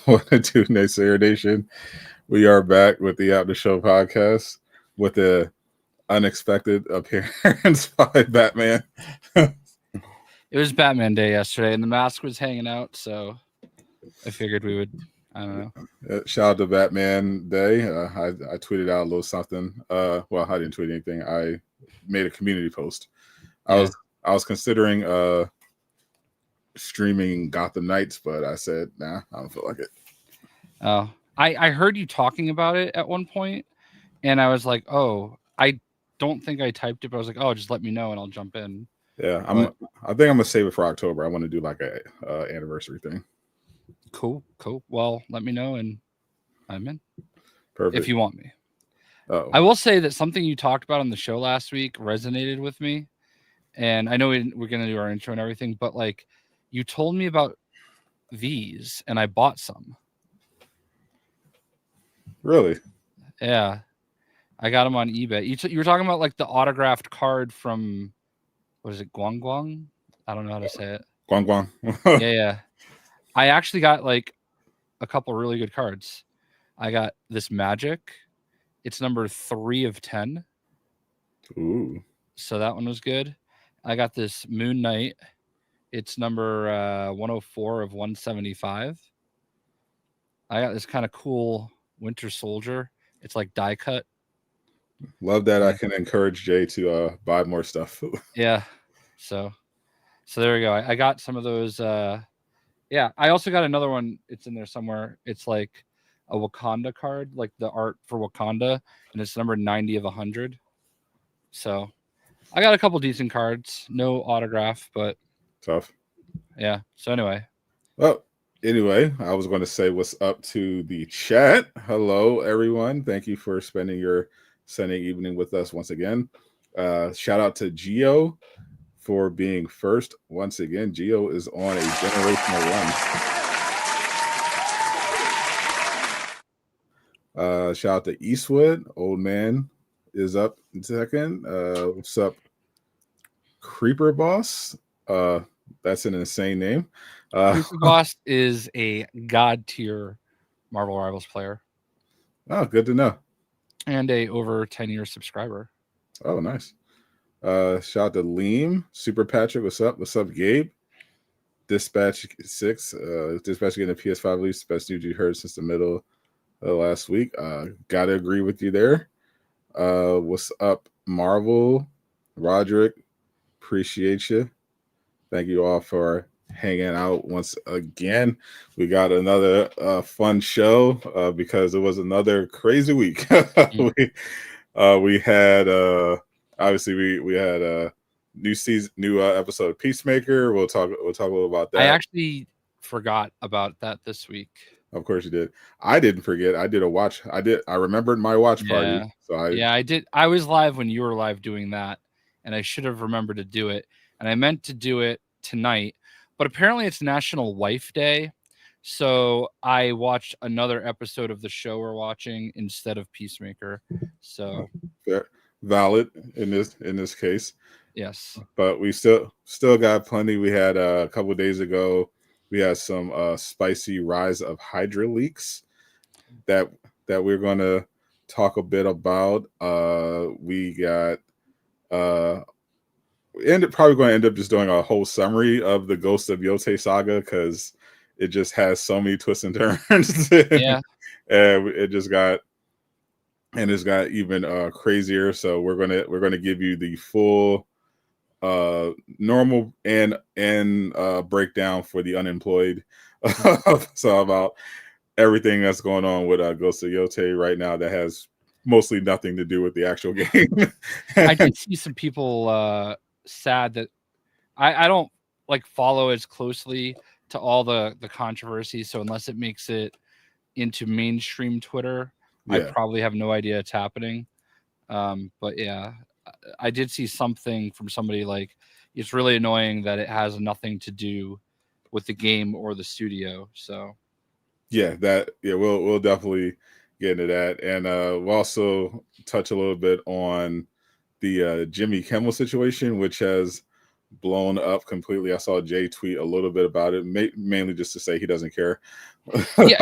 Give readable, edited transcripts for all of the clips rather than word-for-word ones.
What to do, Naysayer Nation? We are back with the Aftershow podcast with the unexpected appearance by Batman. It was Batman Day yesterday, and the mask was hanging out, so I figured we would. I don't know. Shout out to Batman Day. I tweeted out a little something. Well, I didn't tweet anything. I made a community post. I was considering streaming Gotham Knights, but I said, nah, I don't feel like it. Oh, I heard you talking about it at one point, and I was like, oh, I don't think I typed it, but I was like, oh, just let me know and I'll jump in. Yeah, I think I'm gonna save it for October. I want to do like a anniversary thing. Cool. Well, let me know and I'm in. Perfect. If you want me. Oh, I will say that something you talked about on the show last week resonated with me, and I know we're gonna do our intro and everything, but like you told me about these, and I bought some. Really? Yeah, I got them on eBay. You were talking about like the autographed card from, what is it, Guang? I don't know how to say it. Guang. Yeah. I actually got like a couple really good cards. I got this Magic. It's number 3 of 10. Ooh. So that one was good. I got this Moon Knight. It's number 104 of 175. I got this kind of cool Winter Soldier. It's like die cut. Love that. I can encourage Jay to buy more stuff. Yeah. So there we go. I got some of those. Yeah. I also got another one. It's in there somewhere. It's like a Wakanda card, like the art for Wakanda, and it's number 90 of 100. So I got a couple decent cards. No autograph, but Tough. Yeah. So anyway. Well, anyway, I was going to say what's up to the chat. Hello, everyone. Thank you for spending your Sunday evening with us once again. Shout out to Gio for being first. Once again, Gio is on a generational run. Shout out to Eastwood. Old man is up in second. What's up, Creeper Boss? That's an insane name. Creeper Boss is a god tier Marvel Rivals player. Oh, good to know. And a over 10-year subscriber. Oh, nice. Shout out to Liam. Super Patrick, what's up? What's up, Gabe? Dispatch 6. Dispatch getting a PS5 release. Best news you heard since the middle of last week. Gotta agree with you there. What's up, Marvel? Roderick, appreciate you. Thank you all for hanging out once again. We got another fun show because it was another crazy week. we had obviously we had a new episode of Peacemaker. We'll talk a little about that. I actually forgot about that this week. Of course you did. I didn't forget. I did a watch. I remembered my watch party. So I did. I was live when you were live doing that, and I should have remembered to do it. And I meant to do it tonight, but apparently it's National Wife Day, so I watched another episode of the show we're watching instead of Peacemaker. So valid in this case. Yes, but we still got plenty. We had a couple of days ago. We had some spicy Rise of Hydra leaks that we're gonna talk a bit about. We got probably going to end up just doing a whole summary of the Ghost of Yotei saga because it just has so many twists and turns. Yeah, and it's got even crazier. So we're gonna give you the full normal and breakdown for the unemployed. So about everything that's going on with Ghost of Yotei right now that has mostly nothing to do with the actual game. I did see some people sad that I don't like follow as closely to all the controversy, so unless it makes it into mainstream Twitter, I probably have no idea it's happening. But yeah, I did see something from somebody like it's really annoying that it has nothing to do with the game or the studio. So we'll definitely get into that, and we'll also touch a little bit on the Jimmy Kimmel situation, which has blown up completely. I saw Jay tweet a little bit about it, mainly just to say he doesn't care. Yeah,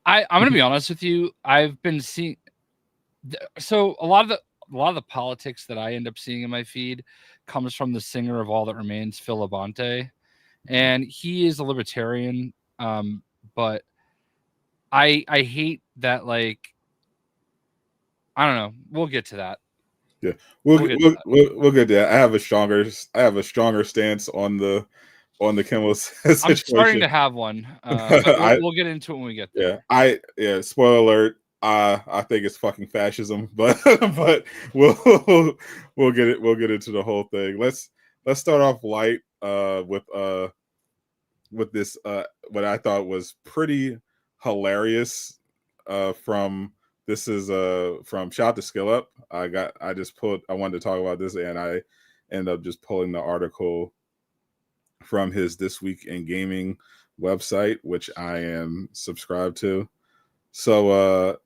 I'm gonna be honest with you. I've been seeing so a lot of the politics that I end up seeing in my feed comes from the singer of All That Remains, Phil Labonte, and he is a libertarian. But I hate that, like, I don't know. We'll get to that. Yeah, we'll get there. I have a stronger stance on the Kimmel situation. I'm starting to have one. But we'll get into it when we get there. Spoiler alert. I think it's fucking fascism, but we'll get into the whole thing. Let's start off light with this what I thought was pretty hilarious from Shout Out to Skill Up. I wanted to talk about this, and I ended up just pulling the article from his This Week in Gaming website, which I am subscribed to. So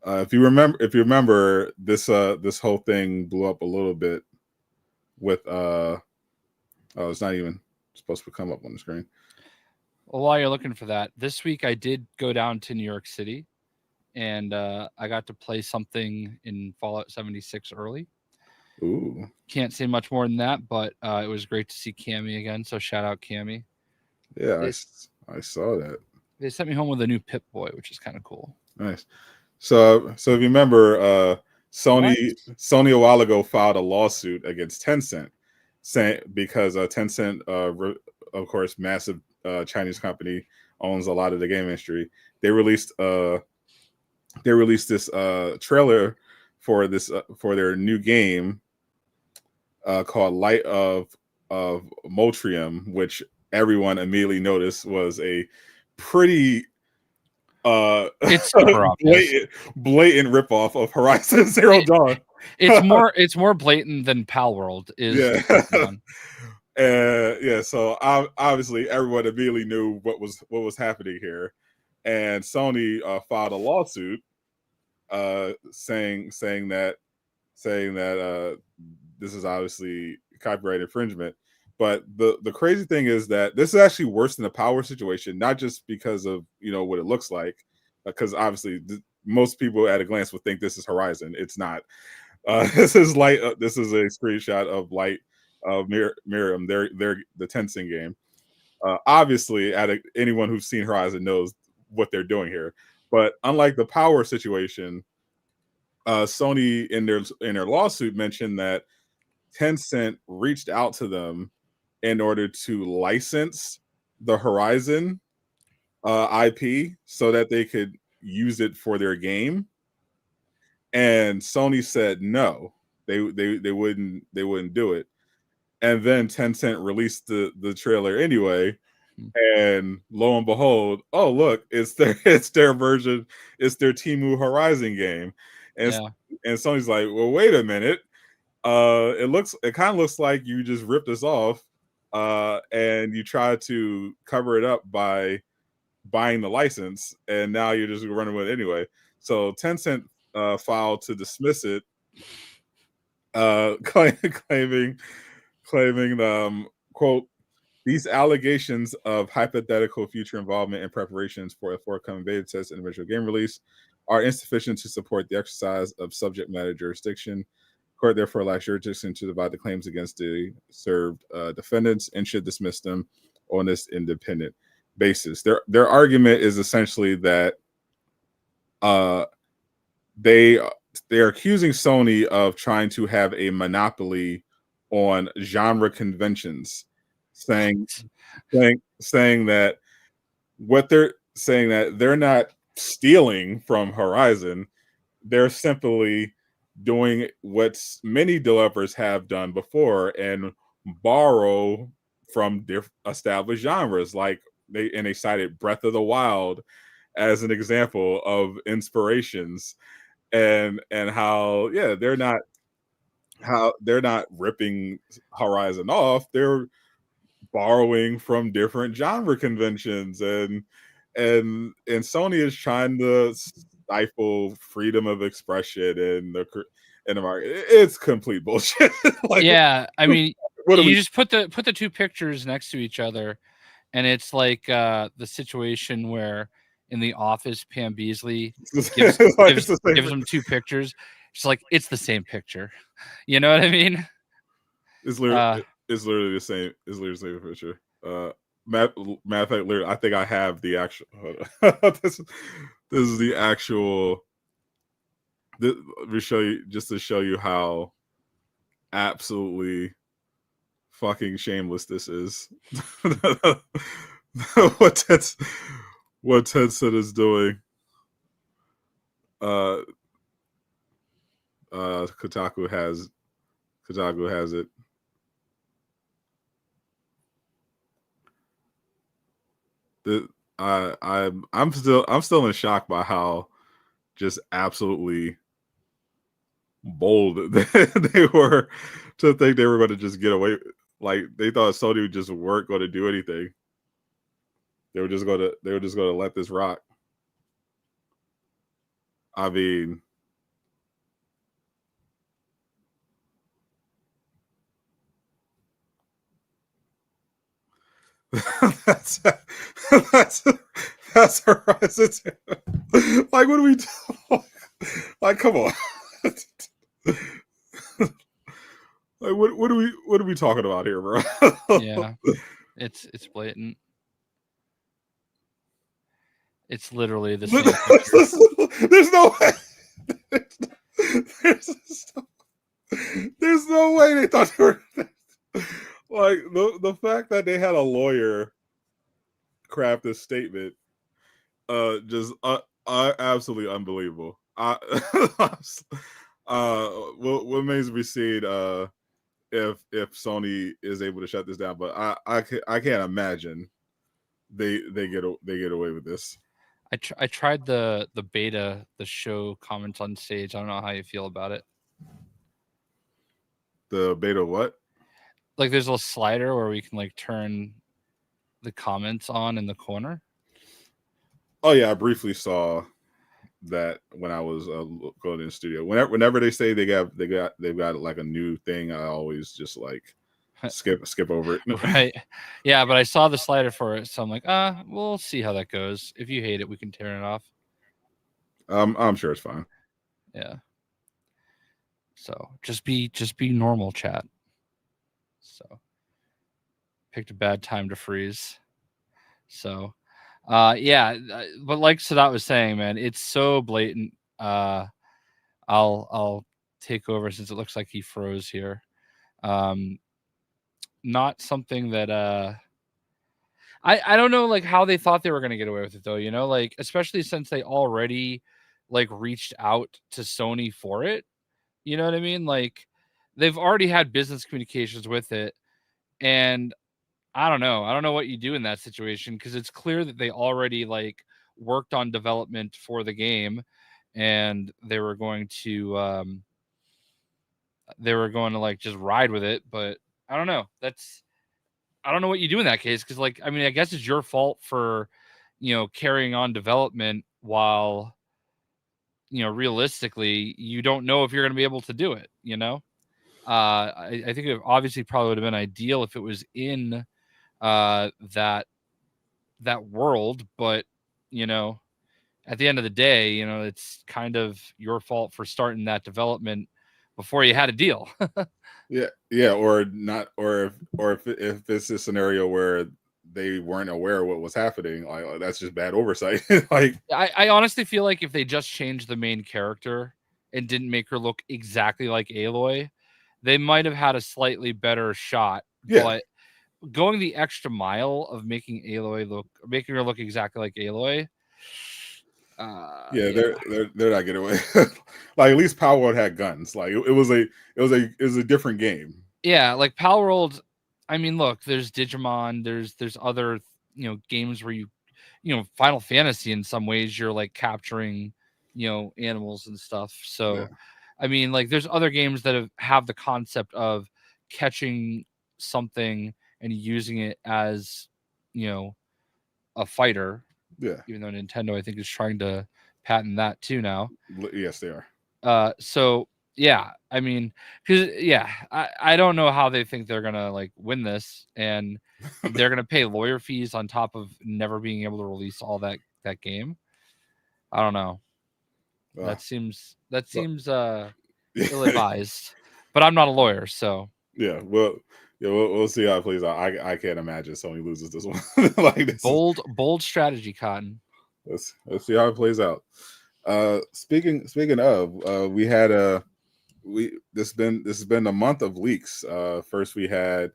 if you remember this whole thing blew up a little bit with it's not even supposed to come up on the screen. Well, while you're looking for that, this week I did go down to New York City, and I got to play something in Fallout 76 early. Ooh. Can't say much more than that, but it was great to see Cammy again. So shout out Cammy. Yeah, I saw that. They sent me home with a new Pip-Boy, which is kind of cool. Nice. So if you remember, Sony a while ago filed a lawsuit against Tencent, because Tencent, of course, massive Chinese company, owns a lot of the game industry. They released this trailer for their new game called Light of Motrium, which everyone immediately noticed was a pretty it's super blatant ripoff of Horizon Zero Dawn. It's more blatant than Palworld is. Yeah. So obviously everyone immediately knew what was happening here, and Sony filed a lawsuit saying that this is obviously copyright infringement. But the crazy thing is that this is actually worse than the Power situation, not just because of what it looks like, because obviously most people at a glance would think this is Horizon. It's not. This is Light. This is a screenshot of Light of Miriam. They're the Tencent game. Obviously, anyone who's seen Horizon knows what they're doing here. But unlike the Power situation, Sony in their lawsuit mentioned that Tencent reached out to them in order to license the Horizon IP so that they could use it for their game, and Sony said no, they wouldn't do it. And then Tencent released the trailer anyway, and lo and behold, oh look, it's their version, it's their Temu Horizon game, and Sony's like, well, wait a minute, it kind of looks like you just ripped us off, and you tried to cover it up by buying the license, and now you're just running with it anyway. So Tencent filed to dismiss it, claiming quote, these allegations of hypothetical future involvement in preparations for a forthcoming beta test and eventual game release are insufficient to support the exercise of subject matter jurisdiction. Court therefore lacks jurisdiction to divide the claims against the served defendants and should dismiss them on this independent basis. Their argument is essentially that they're accusing Sony of trying to have a monopoly on genre conventions, saying that what they're saying that they're not stealing from Horizon, they're simply doing what many developers have done before and borrow from established genres. Like they cited Breath of the Wild as an example of inspirations, and how they're not ripping Horizon off, they're borrowing from different genre conventions, and Sony is trying to stifle freedom of expression in the market. It's complete bullshit. I mean, What are you we? just put the two pictures next to each other, and it's like the situation where in The Office, Pam Beasley gives Like, it's gives the same. gives them two pictures. She's like, it's the same picture. You know what I mean? It's literally, it's literally the same. It's literally the same picture. Matter of fact, literally, I think I have the actual. this, this is the actual. Let me show you, just to show you how absolutely fucking shameless this is. what Tencent is doing. Uh, Kotaku has it. I'm still in shock by how just absolutely bold they were to think they were going to just get away. Like they thought Sony just weren't going to do anything. They were just going to let this rock. I mean, that's that's that's horizon. Like, what do we do? Like, come on. Like, what are we talking about here, bro? Yeah, it's blatant. It's literally the same picture. There's no way. There's, there's no way they thought they were like the fact that they had a lawyer craft this statement, just absolutely unbelievable. What remains to be seen if Sony is able to shut this down, but I can't imagine they get away with this. I tried the beta, the show comments on stage. I don't know how you feel about it. The beta what? Like there's a little slider where we can like turn the comments on in the corner. Oh yeah, I briefly saw that when I was going in the studio. Whenever they say they've got like a new thing, I always just like skip over it. Right. Yeah, but I saw the slider for it, so I'm like, we'll see how that goes. If you hate it, we can turn it off. I'm sure it's fine. Yeah. So just be normal, chat. So picked a bad time to freeze. So yeah, but like Sadat was saying, man, it's so blatant. I'll take over since it looks like he froze here. Not something that I don't know like how they thought they were gonna get away with it though, you know, like especially since they already like reached out to Sony for it. You know what I mean? Like they've already had business communications with it, and I don't know. I don't know what you do in that situation because it's clear that they already like worked on development for the game, and they were going to like just ride with it. But I don't know. I don't know what you do in that case because like I mean I guess it's your fault for carrying on development while realistically you don't know if you're going to be able to do it. I think it obviously probably would have been ideal if it was in that world, but at the end of the day, it's kind of your fault for starting that development before you had a deal. Yeah, or not, or if it's a scenario where they weren't aware of what was happening, like that's just bad oversight. Like, I honestly feel like if they just changed the main character and didn't make her look exactly like Aloy, they might have had a slightly better shot. yeah, But going the extra mile of making her look exactly like Aloy, yeah, they're not getting away. Like at least Power World had guns. Like it was a different game. yeah, like Power World. I mean, look, there's Digimon, there's other games where Final Fantasy in some ways you're like capturing animals and stuff. So Yeah. I mean, like there's other games that have the concept of catching something and using it as a fighter. Yeah. Even though Nintendo I think is trying to patent that too now. Yes, they are. So Yeah, I mean, because I don't know how they think they're gonna like win this, and they're gonna pay lawyer fees on top of never being able to release all that game. I don't know. Uh, That seems but, ill advised. But I'm not a lawyer, so yeah, we'll see how it plays out. I can't imagine Sony loses this one. Like this is bold strategy, Cotton. let's see how it plays out. Speaking of, we had this has been a month of leaks. First we had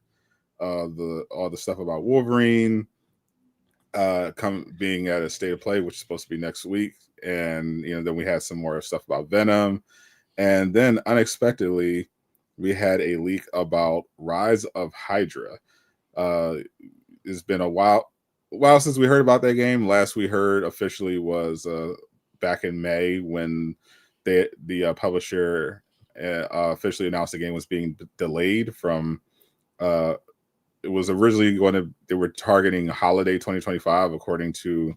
all the stuff about Wolverine being at a state of play, which is supposed to be next week, and then we had some more stuff about Venom, and then unexpectedly we had a leak about Rise of Hydra. Uh, it's been a while since we heard about that game. Last we heard officially was back in May when the publisher officially announced the game was being delayed from. It was originally they were targeting holiday 2025, according to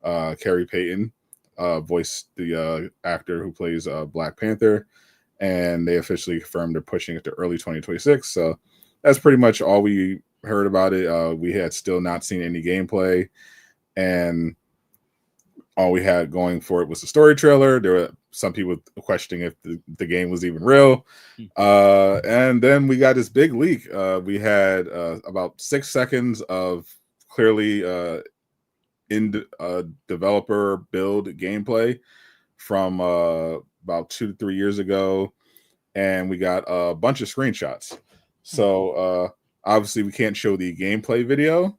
Carrie Payton, voiced the actor who plays Black Panther, and they officially confirmed they're pushing it to early 2026. So that's pretty much all we heard about it. We had still not seen any gameplay, and all we had going for it was the story trailer. There were some people questioning if the game was even real. And then we got this big leak. We had about 6 seconds of clearly in developer build gameplay from about 2 to 3 years ago, and we got a bunch of screenshots. So obviously we can't show the gameplay video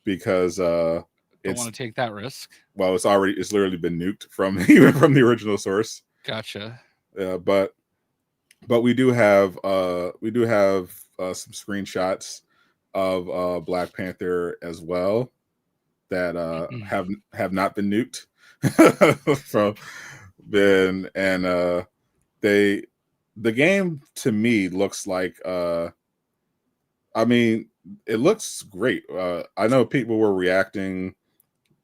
because Don't it's want to take that risk. well, it's literally been nuked from even from the original source. Gotcha. But we do have some screenshots of Black Panther as well that have not been nuked from Ben, and the game to me looks like I mean, it looks great. I know people were reacting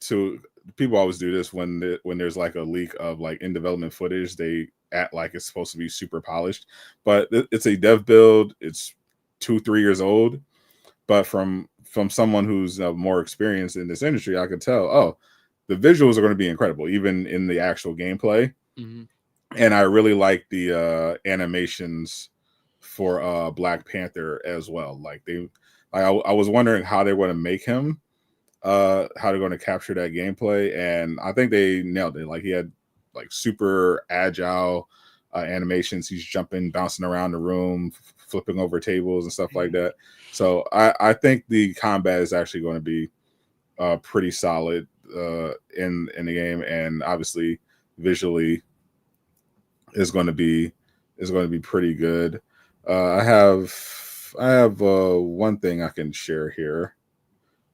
to people always do this when there's like a leak of like in development footage. They act like it's supposed to be super polished, but it's a dev build. It's 2-3 years old, but from someone who's more experienced in this industry, I could tell. Oh, the visuals are going to be incredible, even in the actual gameplay. Mm-hmm. And I really like the animations for Black Panther as well. I was wondering how they were going to make him, how they're going to capture that gameplay, and I think they nailed it. Like he had like super agile animations. He's jumping, bouncing around the room, flipping over tables and stuff like that. So I think the combat is actually going to be pretty solid in the game, and obviously visually is going to be pretty good. I have one thing I can share here,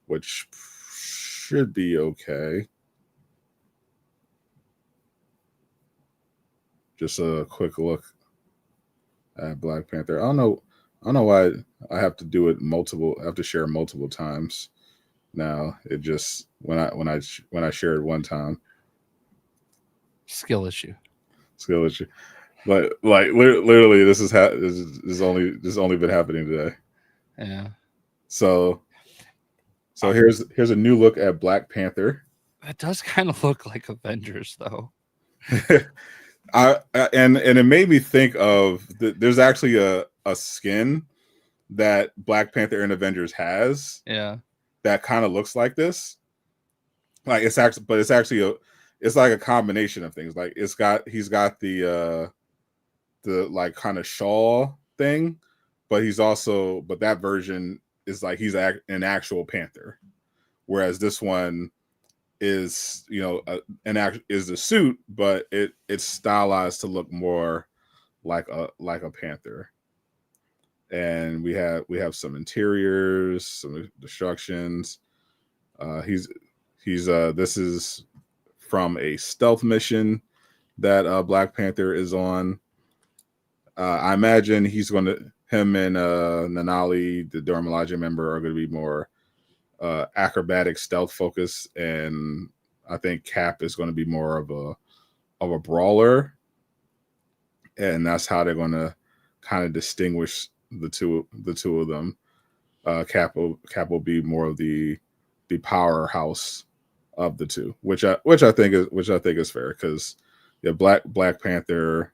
which should be okay. Just a quick look at Black Panther. I don't know why I have to do it multiple. I have to share multiple times now. It just when I shared one time, Skill issue. But like literally, this is only been happening today. Yeah. So here's a new look at Black Panther. That does kind of look like Avengers, though. And it made me think of there's actually a skin that Black Panther and Avengers has. Yeah. That kind of looks like this. Like it's actually it's like a combination of things. Like he's got the like kind of shawl thing, but that version is like he's an actual panther, whereas this one is is the suit, but it's stylized to look more like a panther. And we have some interiors, some destructions. He's this is from a stealth mission that Black Panther is on. I imagine him and Nanali, the Dora Milaje member, are going to be more acrobatic stealth focus, and I think Cap is going to be more of a brawler. and that's how they're going to kind of distinguish the two of them. Cap will be more of the powerhouse of the two, which I think is fair, because yeah, Black Panther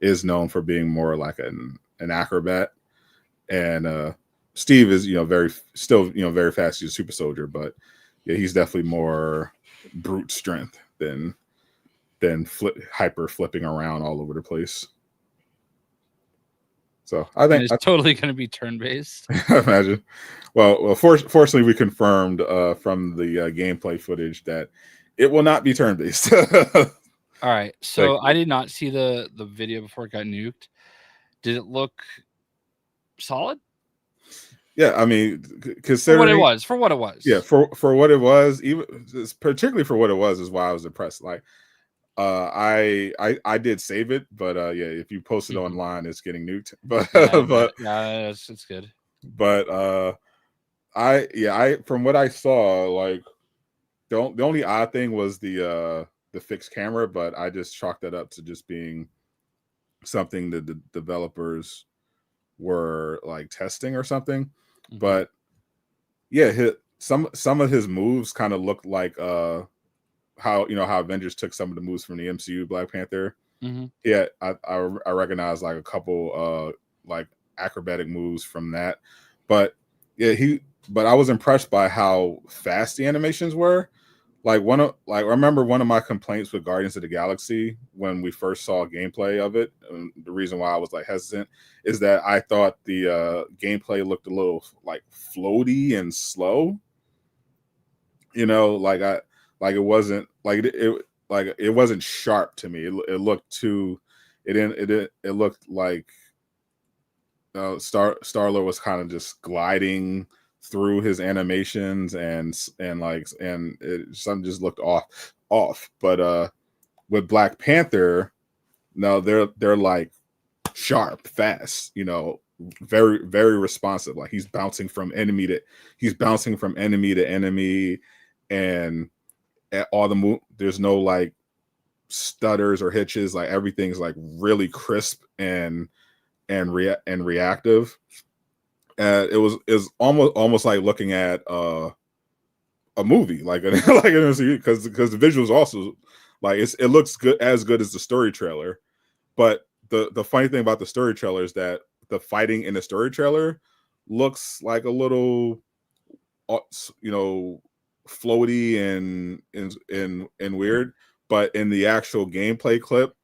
is known for being more like an acrobat, and Steve is very very fast. He's a super soldier, but yeah, he's definitely more brute strength than hyper flipping around all over the place. So I think it's totally going to be turn based. Imagine. Well, fortunately, we confirmed from the gameplay footage that it will not be turn based. All right, so I did not see the video before it got nuked. Did it look solid? Yeah, I mean, for what it considering was. Yeah, for what it was, even particularly for what it was, is why I was impressed. Like, I did save it, but yeah, if you post it online, it's getting nuked. But yeah, it's good. But I from what I saw, like the only odd thing was the fixed camera, but I just chalked that up to just being something that the developers were like testing or something. Mm-hmm. But yeah, some of his moves kind of looked like how how Avengers took some of the moves from the MCU Black Panther. Mm-hmm. Yeah, I recognize like a couple like acrobatic moves from that, but yeah, but I was impressed by how fast the animations were. Like I remember one of my complaints with Guardians of the Galaxy when we first saw gameplay of it, and the reason why I was like hesitant is that I thought the gameplay looked a little like floaty and slow. Like it wasn't like it wasn't sharp to me. It looked too. It looked like Star-Lord was kind of just gliding through his animations, and something just looked off. But with Black Panther, no, they're like sharp, fast, very, very responsive. Like he's bouncing from enemy to enemy, and at all there's no like stutters or hitches. Like everything's like really crisp and reactive. It was almost like looking at a movie, like because the visuals also like it looks good as the story trailer. But the funny thing about the story trailer is that the fighting in the story trailer looks like a little floaty and weird, but in the actual gameplay clip,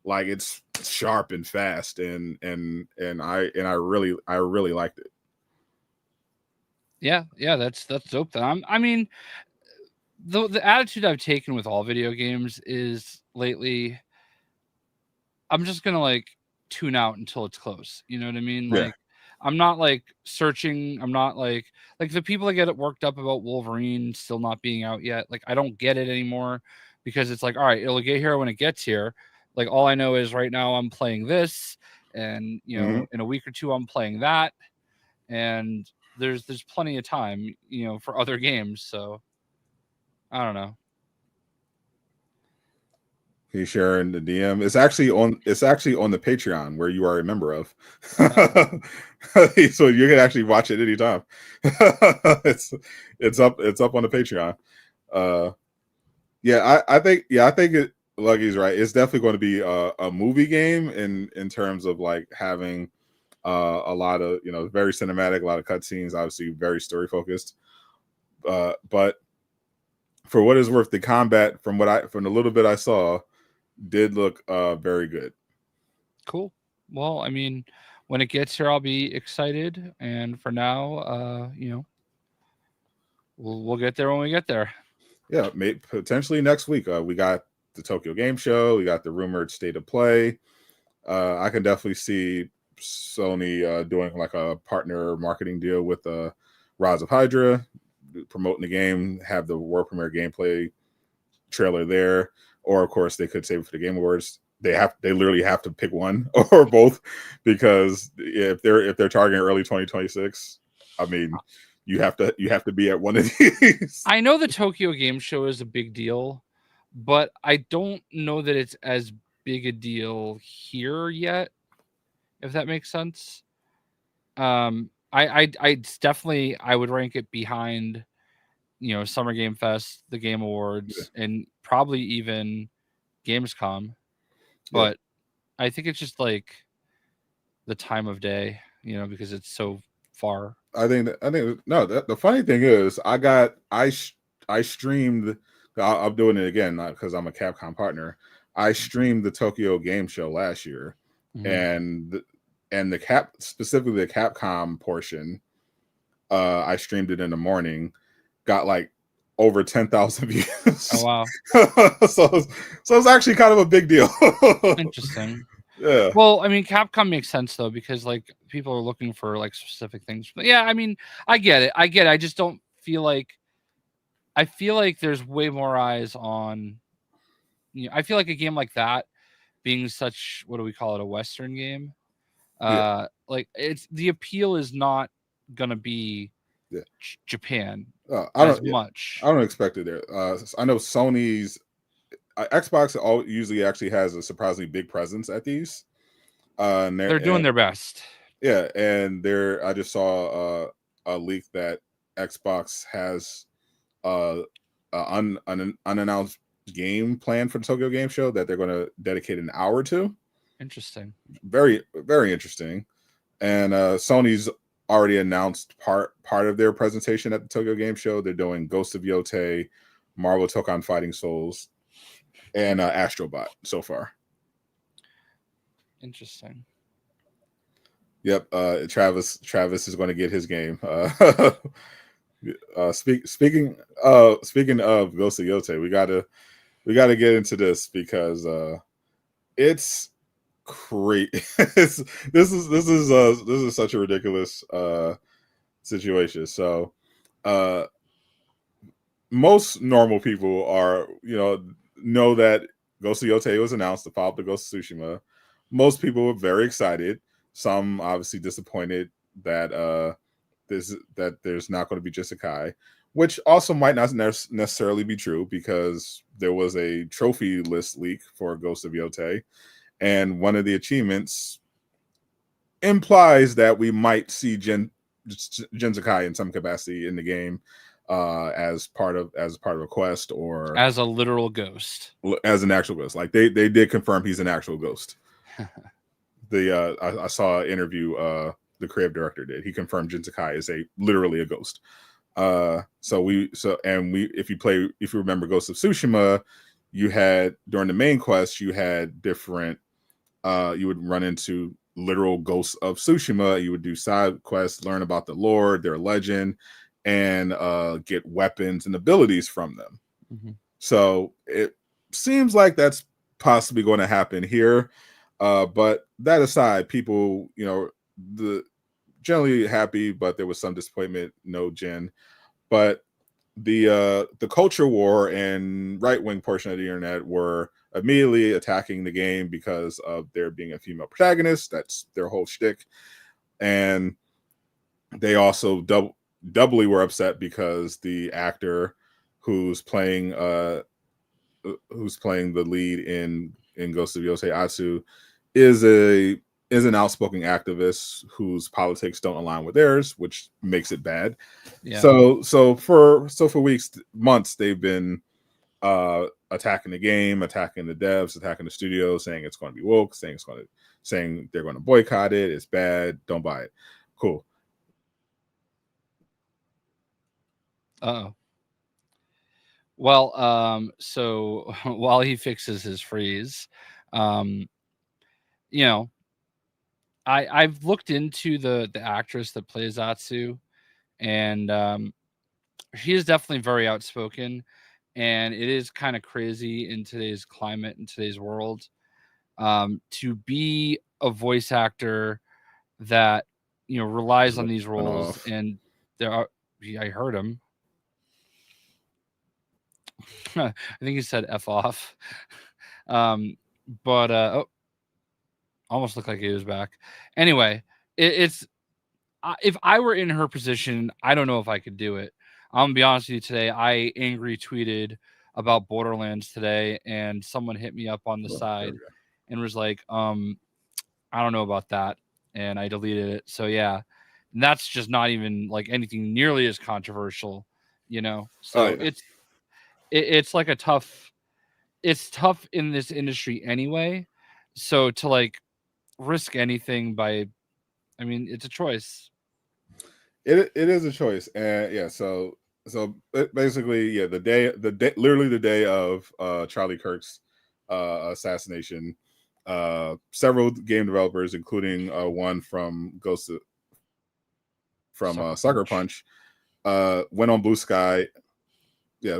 like it's sharp and fast, and I really liked it. Yeah, that's dope. I mean, the attitude I've taken with all video games is lately, I'm just gonna like tune out until it's close. You know what I mean? Yeah. Like, I'm not like searching. I'm not like the people that get worked up about Wolverine still not being out yet. Like, I don't get it anymore, because it's like, all right, it'll get here when it gets here. Like, all I know is right now I'm playing this, and in a week or two I'm playing that, and there's plenty of time, for other games. So I don't know. He's sharing the DM. It's actually on the Patreon, where you are a member of. So you can actually watch it anytime. It's up on the Patreon. I think it, Lucky's right. It's definitely going to be a movie game in terms of like having a lot of very cinematic, a lot of cutscenes, obviously very story focused. But for what is worth, the combat from the little bit I saw did look very good. Cool. Well, I mean, when it gets here, I'll be excited. And for now, we'll get there when we get there. Yeah, potentially next week. We got the Tokyo Game Show. We got the rumored State of Play. I can definitely see Sony doing like a partner marketing deal with Rise of Hydra, promoting the game, have the world premiere gameplay trailer there, or of course they could save it for the Game Awards. They literally have to pick one or both, because if they're targeting early 2026, I mean, you have to be at one of these. I know the Tokyo Game Show is a big deal, but I don't know that it's as big a deal here yet, if that makes sense. I definitely I would rank it behind, Summer Game Fest, the Game Awards, and probably even Gamescom. But I think it's just like the time of day, because it's so far. I think no. The funny thing is, I streamed. I'm doing it again because I'm a Capcom partner. I streamed the Tokyo Game Show last year, and specifically the Capcom portion. I streamed it in the morning, got like over 10,000 views. Oh wow! so it's actually kind of a big deal. Interesting. Yeah. Well, I mean, Capcom makes sense though, because like people are looking for like specific things. But yeah, I mean, I get it. I just don't feel like. I feel like there's way more eyes on. I feel like a game like that, being such, what do we call it, a Western game? Like it's the appeal is not gonna be Japan as much. I don't expect it there. I know Sony's Xbox usually actually has a surprisingly big presence at these. They're doing their best. Yeah, and I just saw a leak that Xbox has an unannounced game plan for the Tokyo Game Show that they're going to dedicate an hour to. Interesting. Very, very interesting. And Sony's already announced part of their presentation at the Tokyo Game Show. They're doing Ghost of Yotei, Marvel Tokon Fighting Souls, and Astrobot so far. Interesting. Yep. Travis is going to get his game. Speaking of Ghost of Yotei, we gotta get into this because it's great. This is such a ridiculous situation. So most normal people are know that Ghost of Yotei was announced, the follow-up to Ghost of Tsushima. Most people were very excited. Some obviously disappointed that there's not going to be Jisakai, which also might not necessarily be true because there was a trophy list leak for Ghost of Yotei, and one of the achievements implies that we might see Jinsakai in some capacity in the game, as part of a quest or as a literal ghost, as an actual ghost. Like they did confirm he's an actual ghost. I saw an interview the creative director did. He confirmed Jinsakai is literally a ghost. If you remember Ghost of Tsushima, you had during the main quest you had different you would run into literal ghosts of Tsushima. You would do side quests, learn about the lore, their legend, and get weapons and abilities from them. So it seems like that's possibly going to happen here. But that aside, people, generally happy, but there was some disappointment. No Jin, but the culture war and right-wing portion of the internet were immediately attacking the game because of there being a female protagonist. That's their whole shtick, and they also doubly were upset because the actor who's playing the lead in Ghost of Yotei, Atsu, is an outspoken activist whose politics don't align with theirs, which makes it bad. Yeah. So for months they've been attacking the game, attacking the devs, attacking the studio, saying it's going to be woke, saying they're going to boycott it, it's bad, don't buy it. Cool. Well, so while he fixes his freeze, I've looked into the actress that plays Atsu, and she is definitely very outspoken, and it is kind of crazy in today's climate, in today's world, to be a voice actor that relies on these roles. And I heard him. I think he said F off. But almost looked like he was back. Anyway, it's if I were in her position, I don't know if I could do it. I'm gonna be honest with you today. I angry tweeted about Borderlands today, and someone hit me up on the side and was like, I don't know about that, and I deleted it. So yeah, and that's just not even like anything nearly as controversial, you know. Oh So yeah. it's like a tough. It's tough in this industry anyway. So to like risk anything by, I mean, it's a choice. It is a choice, and yeah. So basically, yeah, literally the day of Charlie Kirk's assassination, several game developers, including one from Sucker Sucker Punch. Punch, went on Blue Sky. Yeah,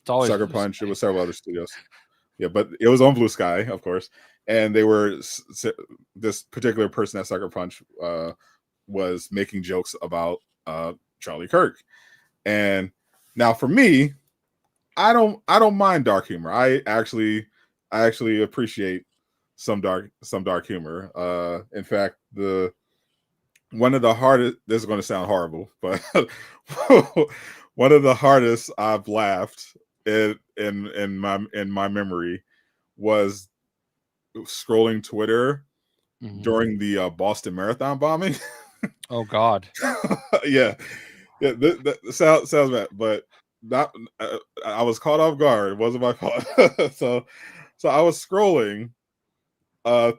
It's always Sucker Blue Punch. It Sky. was several other studios. Yeah, but it was on Blue Sky, of course, and they were this particular person at Sucker Punch was making jokes about Charlie Kirk. And now for me, I don't mind dark humor. I actually appreciate some dark humor. In fact, the one of the hardest, this is going to sound horrible, but one of the hardest I've laughed in my memory was scrolling Twitter during the Boston Marathon bombing. Oh God. Yeah, yeah, sounds bad, but not. I was caught off guard. It wasn't my fault. so I was scrolling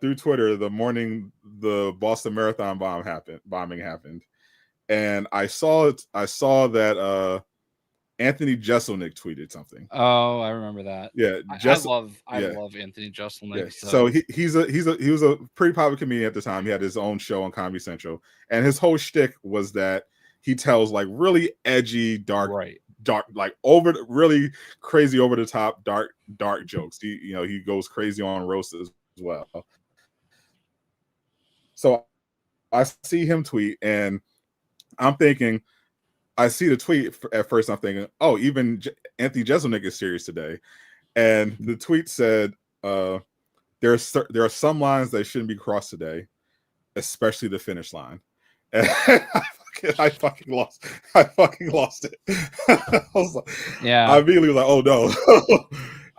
through Twitter the morning the Boston Marathon bombing happened, and I saw it. I saw that Anthony Jeselnik tweeted something. Oh, I remember that. Yeah, I just love yeah. Anthony Yeah, Jeselnik. so So he was a pretty popular comedian at the time. He had his own show on Comedy Central, and his whole shtick was that he tells like really edgy, dark, right. like really crazy, over the top, dark jokes. He goes crazy on roasts as well. So I see him tweet, and I'm thinking, I see the tweet at first. I'm thinking, oh, even Anthony Jeselnik is serious today, and the tweet said, there are some lines that shouldn't be crossed today, especially the finish line. And I fucking lost it. I Yeah. immediately was like, oh no.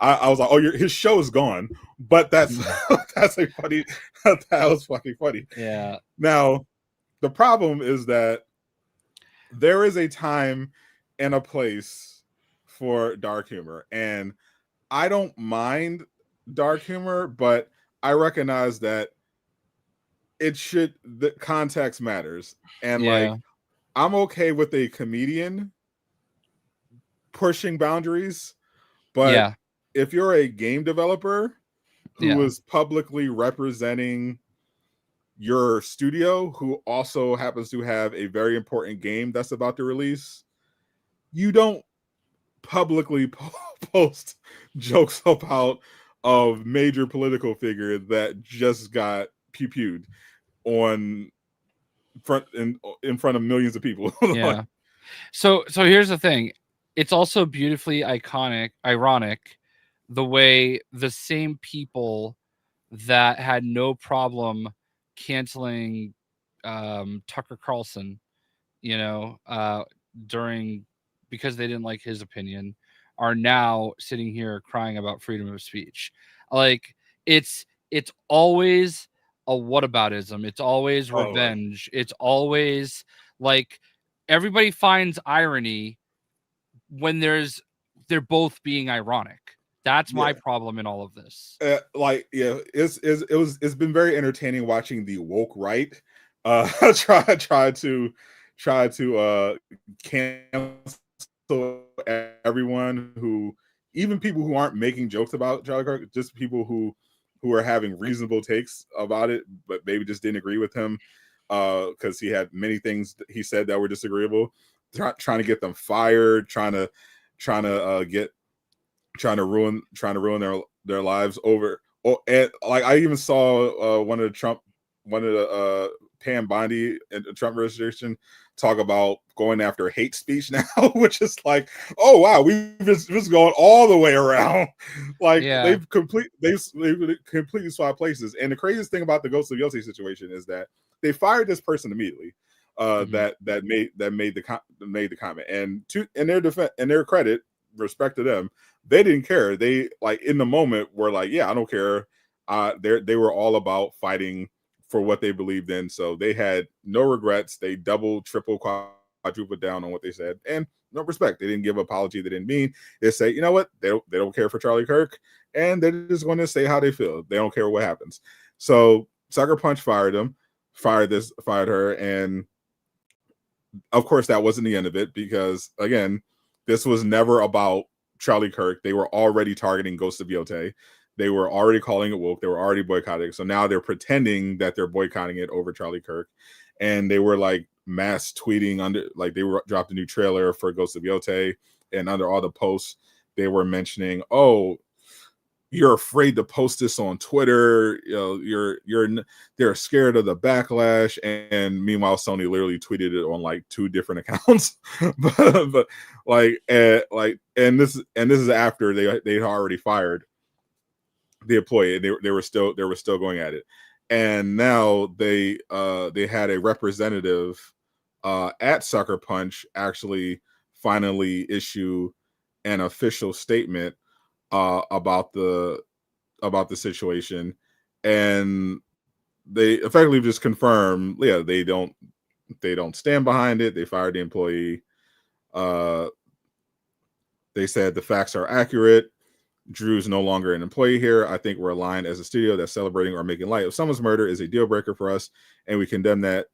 I was like, oh, his show is gone. But that's that's a funny. That was fucking funny. Yeah. Now, the problem is that there is a time and a place for dark humor, and I don't mind dark humor, but I recognize that the context matters. And Yeah. like, I'm okay with a comedian pushing boundaries, but Yeah. if you're a game developer who Yeah. is publicly representing your studio, who also happens to have a very important game that's about to release, you don't publicly post jokes about a major political figure that just got pew-pewed on in front of millions of people. Yeah. So here's the thing. It's also beautifully ironic the way the same people that had no problem canceling Tucker Carlson, during because they didn't like his opinion, are now sitting here crying about freedom of speech. Like it's always a whataboutism. It's always revenge. It's always like everybody finds irony when they're both being ironic. That's my problem in all of this. It's been very entertaining watching the woke right try to cancel everyone, who even people who aren't making jokes about Charlie Kirk, just people who are having reasonable takes about it, but maybe just didn't agree with him because he had many things he said that were disagreeable. Trying to get them fired, trying to ruin their lives over. Oh, and like I even saw one of the Pam Bondi in the Trump administration talk about going after hate speech now, which is like, oh wow, we've just going all the way around. Like they've completely swapped places. And the craziest thing about the Ghost of Yotei situation is that they fired this person immediately. That made the comment, and in their defense, in their credit, respect to them, they didn't care. They like in the moment were like, yeah, I don't care. they were all about fighting for what they believed in. So they had no regrets. They double, triple, quadruple down on what they said, and no respect. They didn't give apology. They didn't mean. They say, you know what? They don't care for Charlie Kirk, and they're just going to say how they feel. They don't care what happens. So Sucker Punch fired him, fired her, and of course that wasn't the end of it, because again, this was never about Charlie Kirk. They were already targeting Ghost of Yotei. They were already calling it woke. They were already boycotting. So now they're pretending that they're boycotting it over Charlie Kirk. And they were like mass tweeting under, like they were dropped a new trailer for Ghost of Yotei, and under all the posts they were mentioning, oh, you're afraid to post this on Twitter. You know, they're scared of the backlash. And meanwhile, Sony literally tweeted it on like 2 different accounts. but and this is after they already fired the employee. They were still going at it. And now they had a representative at Sucker Punch actually finally issue an official statement about the situation, and they effectively just confirm, yeah, they don't stand behind it. They fired the employee. They said the facts are accurate. Drew's no longer an employee here. I think we're aligned as a studio that celebrating or making light of someone's murder is a deal breaker for us, and we condemn that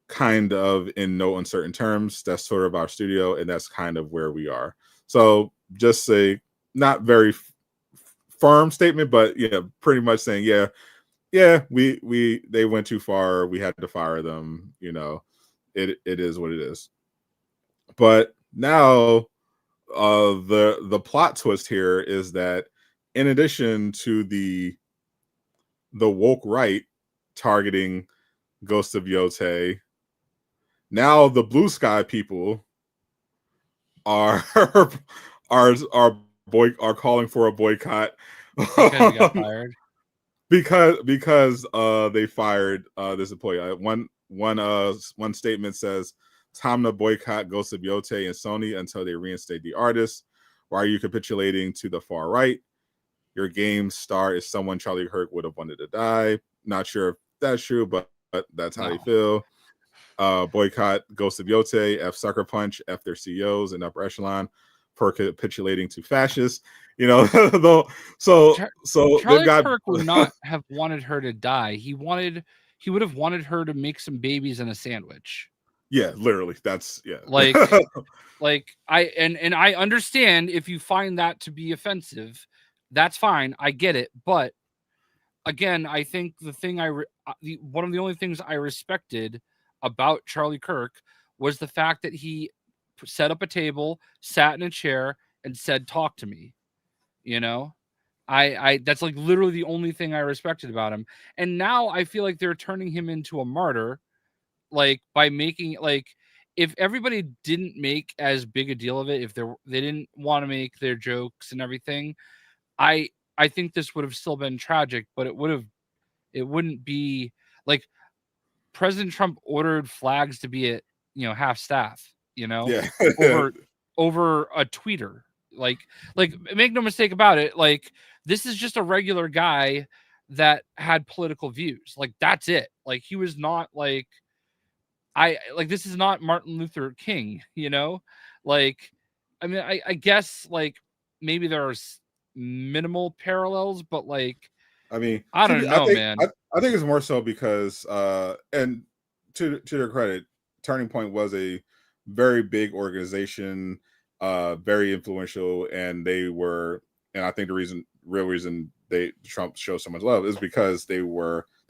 kind of in no uncertain terms. That's sort of our studio, and that's kind of where we are. So just a not very firm statement, but yeah, pretty much saying, yeah, they went too far. We had to fire them. You know, it is what it is. But now the plot twist here is that in addition to the woke right targeting Ghost of Yotei, now the Bluesky people are calling for a boycott because he got fired. because they fired this employee. One statement says, time to boycott Ghost of Yotei and Sony until they reinstate the artist. Why are you capitulating to the far right? Your game star is someone Charlie Kirk would have wanted to die. Not sure if that's true, but that's how they feel. Boycott Ghost of Yotei, F Sucker Punch, F their CEOs and upper echelon for capitulating to fascists. You know, so Charlie Kirk would not have wanted her to die. He would have wanted her to make some babies and a sandwich. Yeah, literally. That's like I understand if you find that to be offensive, that's fine. I get it, but again, I think the thing one of the only things I respected about Charlie Kirk was the fact that he set up a table, sat in a chair, and said, "Talk to me." You know, I that's like literally the only thing I respected about him. And now I feel like they're turning him into a martyr, like by making like if everybody didn't make as big a deal of it, if they didn't want to make their jokes and everything, I think this would have still been tragic, but it wouldn't be like President Trump ordered flags to be at half staff, yeah. over a tweeter. Like make no mistake about it, like this is just a regular guy that had political views. Like that's it. Like he was not like this is not Martin Luther King, like I mean I guess like maybe there's minimal parallels, but like I mean, I don't know, man. I think it's more so because and to their credit, Turning Point was a very big organization, very influential, and I think the real reason Trump shows so much love is because they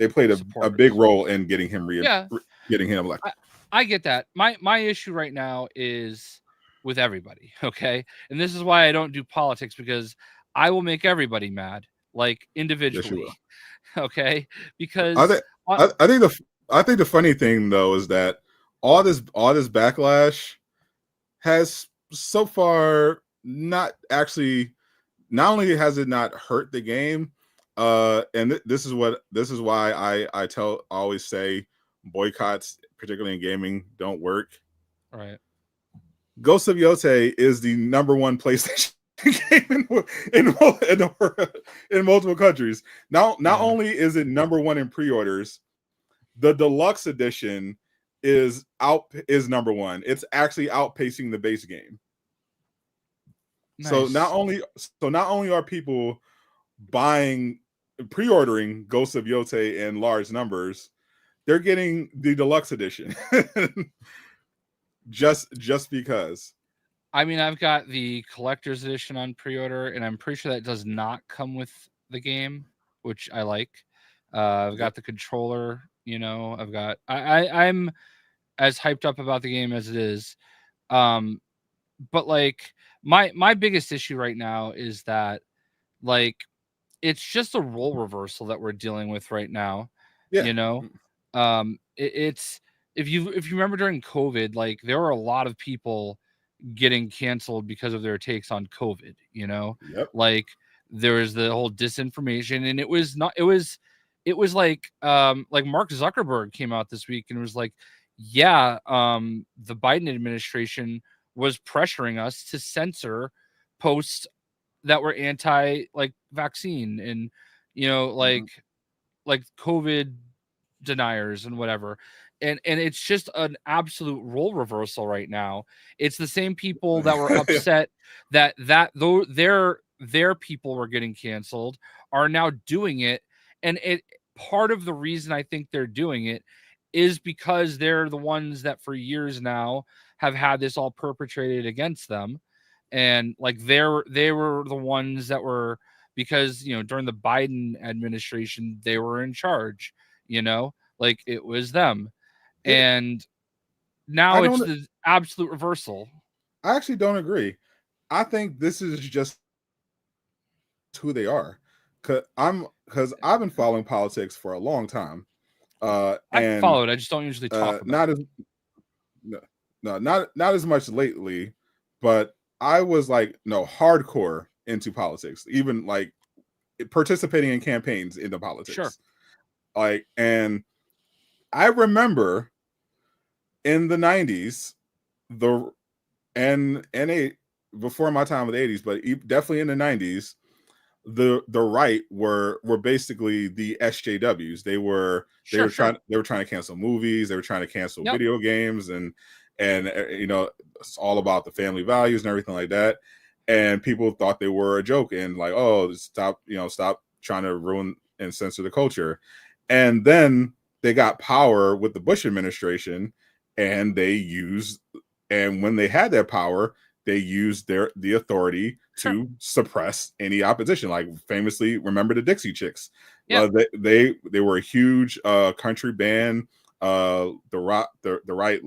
played a big role in getting him getting him elected. I get that. My issue right now is with everybody, okay? And this is why I don't do politics, because I will make everybody mad, like individually. Yes, okay? Because I think the funny thing though is that all this backlash has so far not only has it not hurt the game, and this is why I always say boycotts, particularly in gaming, don't work. Right. Ghost of Yotei is the #1 PlayStation Came in multiple countries. Not only is it #1 in pre-orders, the deluxe edition is #1. It's actually outpacing the base game. Nice. So not only are people pre-ordering Ghost of Yotei in large numbers, they're getting the deluxe edition. just because. I mean, I've got the collector's edition on pre-order, and I'm pretty sure that does not come with the game, which I like. I've got the controller, I've got I'm as hyped up about the game as it is. But like my biggest issue right now is that like it's just a role reversal that we're dealing with right now. Yeah. It's if you remember during COVID, like there were a lot of people getting canceled because of their takes on COVID, Yep. like there was the whole disinformation, and it was like Mark Zuckerberg came out this week and was like, the Biden administration was pressuring us to censor posts that were anti like vaccine and like COVID deniers and whatever. And it's just an absolute role reversal right now. It's the same people that were upset that though their people were getting canceled are now doing it. And part of the reason I think they're doing it is because they're the ones that for years now have had this all perpetrated against them. And like they were the ones that were, because during the Biden administration they were in charge, like it was them. And now it's the absolute reversal. I actually don't agree. I think this is just who they are. Because I've been following politics for a long time. I followed. I just don't usually talk about it. Not as much lately, but I was like hardcore into politics, even like participating in campaigns into politics. Sure. Like, and I remember in the 90s, before my time with the 80s, but definitely in the 90s, the right were basically the SJWs. They were trying to cancel movies, they were trying to cancel video games, and it's all about the family values and everything like that. And people thought they were a joke and like, oh, stop trying to ruin and censor the culture. And then they got power with the Bush administration, and when they had that power, they used the authority to suppress any opposition. Like famously, remember the Dixie Chicks? Yeah, they were a huge country band. The right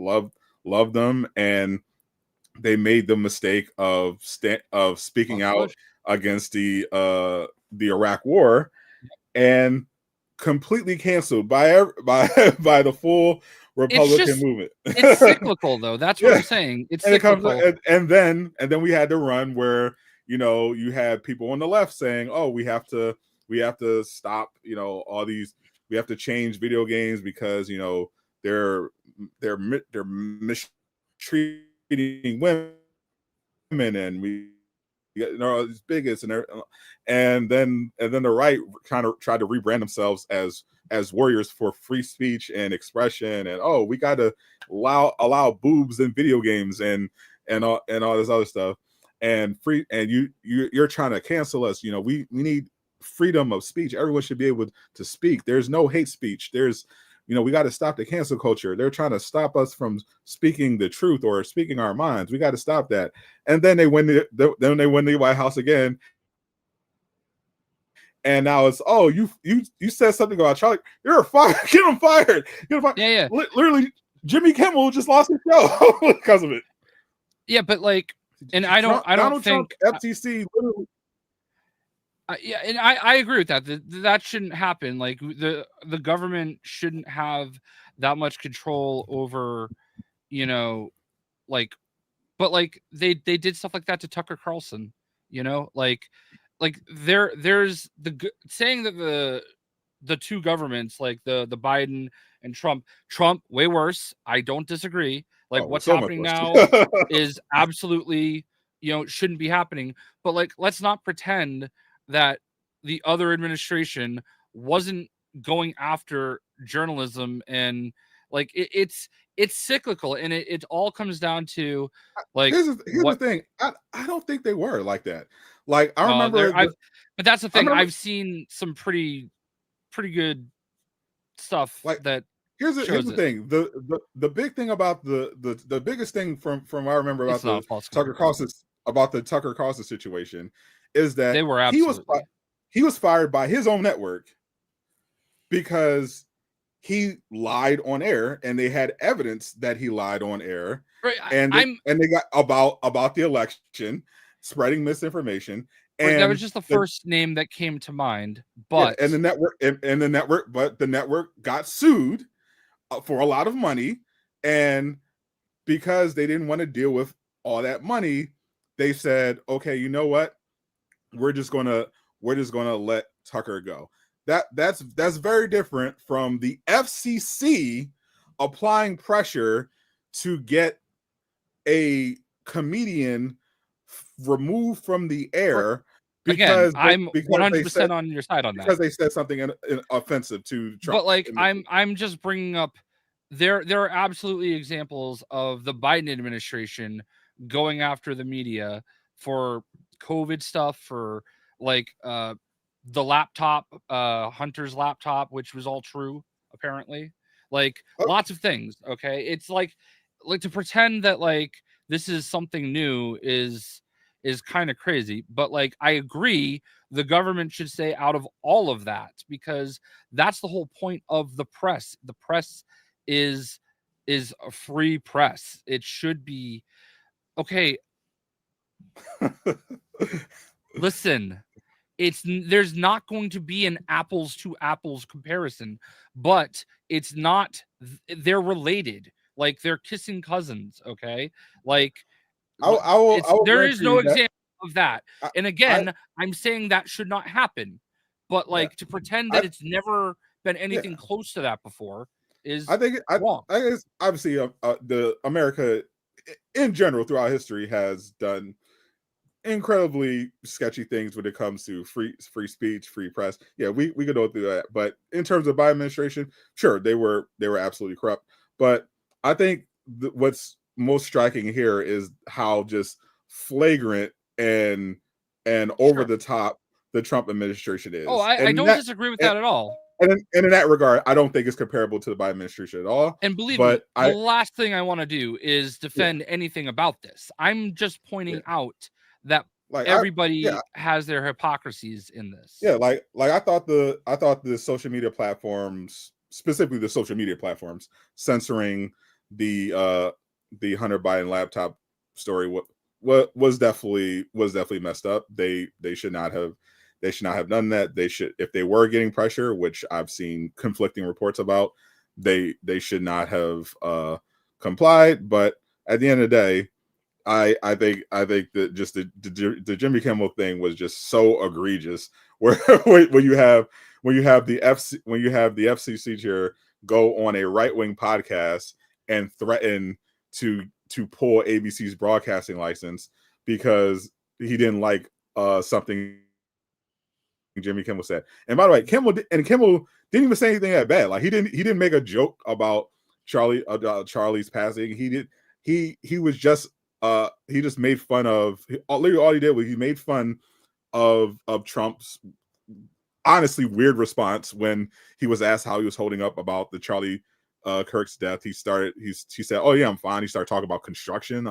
loved them, and they made the mistake of speaking out against the Iraq War, and completely canceled by the full Republican movement. It's cyclical, though. That's what I'm saying. It's cyclical. And then we had the run where you had people on the left saying, "Oh, we have to stop all these. We have to change video games because they're mistreating women, and we these bigots and then the right kind of tried to rebrand themselves as warriors for free speech and expression, and we got to allow boobs in video games and all this other stuff, and you're trying to cancel us. We need freedom of speech. Everyone should be able to speak. There's no hate speech. There's we got to stop the cancel culture. They're trying to stop us from speaking the truth or speaking our minds. We got to stop that. And then they win the White House again. And now it's, you said something about Charlie. You're fired. Get him fired. Yeah. Literally, Jimmy Kimmel just lost his show because of it. Yeah, but like, and I don't think FTC literally. Yeah, and I agree with that. That shouldn't happen. Like the government shouldn't have that much control over, but like they did stuff like that to Tucker Carlson. Like there's saying that the two governments, like the Biden and Trump way worse. I don't disagree. Like what's happening now is absolutely shouldn't be happening. But like, let's not pretend that the other administration wasn't going after journalism, and like it's cyclical, and it all comes down to like Here's the what thing. I don't think they were like that. Like I well remember, there I've but that's the I thing. remember I've seen some pretty good stuff like that here's shows the it. thing. The big thing about the biggest thing from what I remember about It's not the a false Tucker comparison. Carlson situation is that They were absolutely he was fired by his own network because he lied on air, and they had evidence that he lied on air, right. and they got about the election, spreading misinformation, That was and just the first name that came to mind. But and the network, but the network got sued for a lot of money, and because they didn't want to deal with all that money, they said, okay, you know what, we're just gonna let Tucker go. That's very different from the FCC applying pressure to get a comedian removed from the air again, because I'm they said 100% on your side on that. something offensive to Trump. But like, I'm just bringing up there are absolutely examples of the Biden administration going after the media for COVID stuff, for like the laptop, Hunter's laptop, which was all true apparently. Like lots of things. Okay, it's like to pretend that like this is something new is kind of crazy. But like, I agree, the government should stay out of all of that, because that's the whole point of the press. The press is a free press. It should be okay. Listen, there's not going to be an apples to apples comparison, but it's not, they're related, like they're kissing cousins. Okay, like there is no example of that. And again, I'm saying that should not happen, but like to pretend that it's never been anything close to that before is wrong. I guess obviously the America in general throughout history has done incredibly sketchy things when it comes to free speech, free press. Yeah, we could go through that. But in terms of Biden administration, sure, they were absolutely corrupt. But I think what's most striking here is how just flagrant and over the top the Trump administration is. Oh, I don't disagree with that at all. And in that regard, I don't think it's comparable to the Biden administration at all. And believe me, the last thing I want to do is defend anything about this. I'm just pointing out that like everybody has their hypocrisies in this. Yeah, like I thought the social media platforms, specifically the social media platforms, censoring the Hunter Biden laptop story was definitely messed up. They should not have done that. They should, if they were getting pressure, which I've seen conflicting reports about, they should not have complied. But at the end of the day, I think that just the Jimmy Kimmel thing was just so egregious. Where when you have the FCC chair go on a right-wing podcast and threaten to pull ABC's broadcasting license because he didn't like something Jimmy Kimmel said. And by the way, Kimmel didn't even say anything that bad. Like he didn't make a joke about Charlie's passing. He was just he just made fun of, literally all he did was he made fun of Trump's honestly weird response when he was asked how he was holding up about the Charlie Kirk's death. He said, "Oh yeah, I'm fine." He started talking about construction.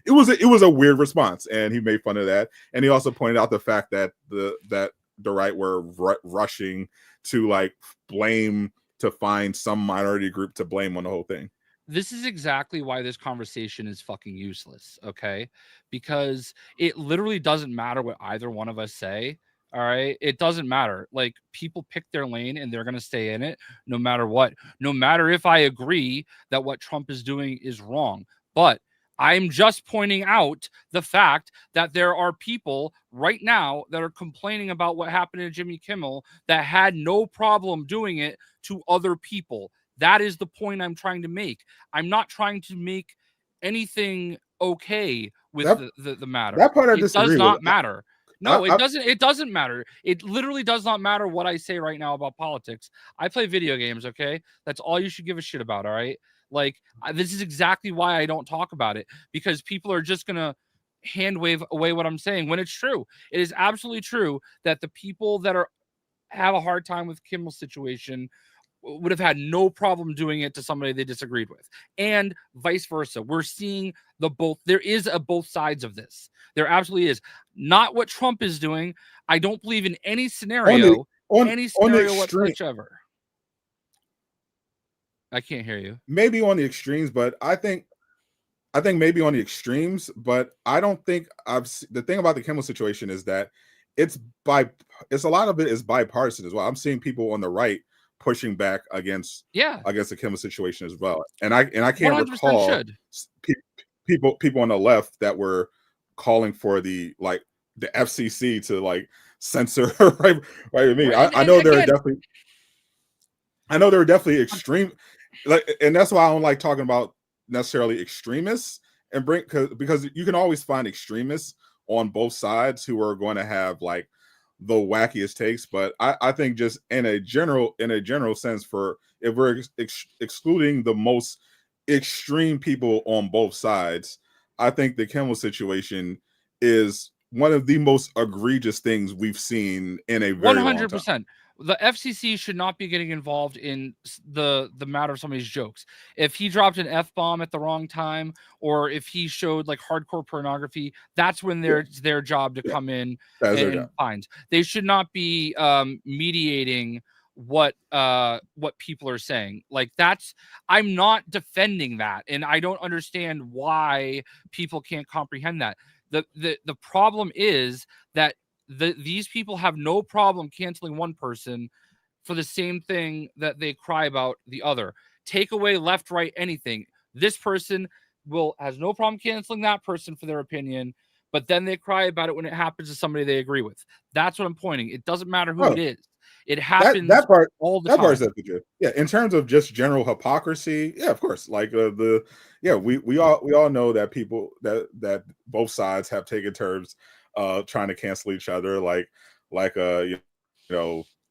It was a weird response, and he made fun of that. And he also pointed out the fact that the right were rushing to like blame, to find some minority group to blame on the whole thing. This is exactly why this conversation is fucking useless, okay? Because it literally doesn't matter what either one of us say, all right? It doesn't matter. Like, people pick their lane and they're going to stay in it no matter what. No matter if I agree that what Trump is doing is wrong. But I'm just pointing out the fact that there are people right now that are complaining about what happened to Jimmy Kimmel that had no problem doing it to other people. That is the point I'm trying to make. I'm not trying to make anything okay with that the matter. that part I It disagree does with. not matter. No, I, it doesn't matter. It literally does not matter what I say right now about politics. I play video games, okay? That's all you should give a shit about, all right? Like, this is exactly why I don't talk about it, because people are just gonna hand wave away what I'm saying when it's true. It is absolutely true that the people that have a hard time with Kimmel's situation would have had no problem doing it to somebody they disagreed with, and vice versa. We're seeing there is a both sides of this. There absolutely is. Not what Trump is doing. I don't believe in any scenario on the extreme, whatsoever. I can't hear you. maybe on the extremes, but I think maybe on the extremes, but I don't think the thing about the Kimmel situation is that it's a lot of it is bipartisan as well. I'm seeing people on the right pushing back against the Kimmel situation as well. And I can't recall people on the left that were calling for the FCC to censor right with me. I know there are definitely extreme, and that's why I don't like talking about necessarily extremists and because you can always find extremists on both sides who are going to have the wackiest takes. But I think just in a general sense, for if we're excluding the most extreme people on both sides, I think the Kimmel situation is one of the most egregious things we've seen in a very 100%. Long time. The FCC should not be getting involved in the matter of somebody's jokes. If he dropped an F-bomb at the wrong time, or if he showed hardcore pornography, that's when it's their job to come in and find. They should not be mediating what people are saying. I'm not defending that, and I don't understand why people can't comprehend that. The problem is that these people have no problem canceling one person for the same thing that they cry about the other. Take away left, right, anything. This person has no problem canceling that person for their opinion, but then they cry about it when it happens to somebody they agree with. That's what I'm pointing. It doesn't matter who it is. It happens all the time. That part's definitely true. Yeah, in terms of just general hypocrisy, yeah, of course. We all know that people that both sides have taken turns trying to cancel each other.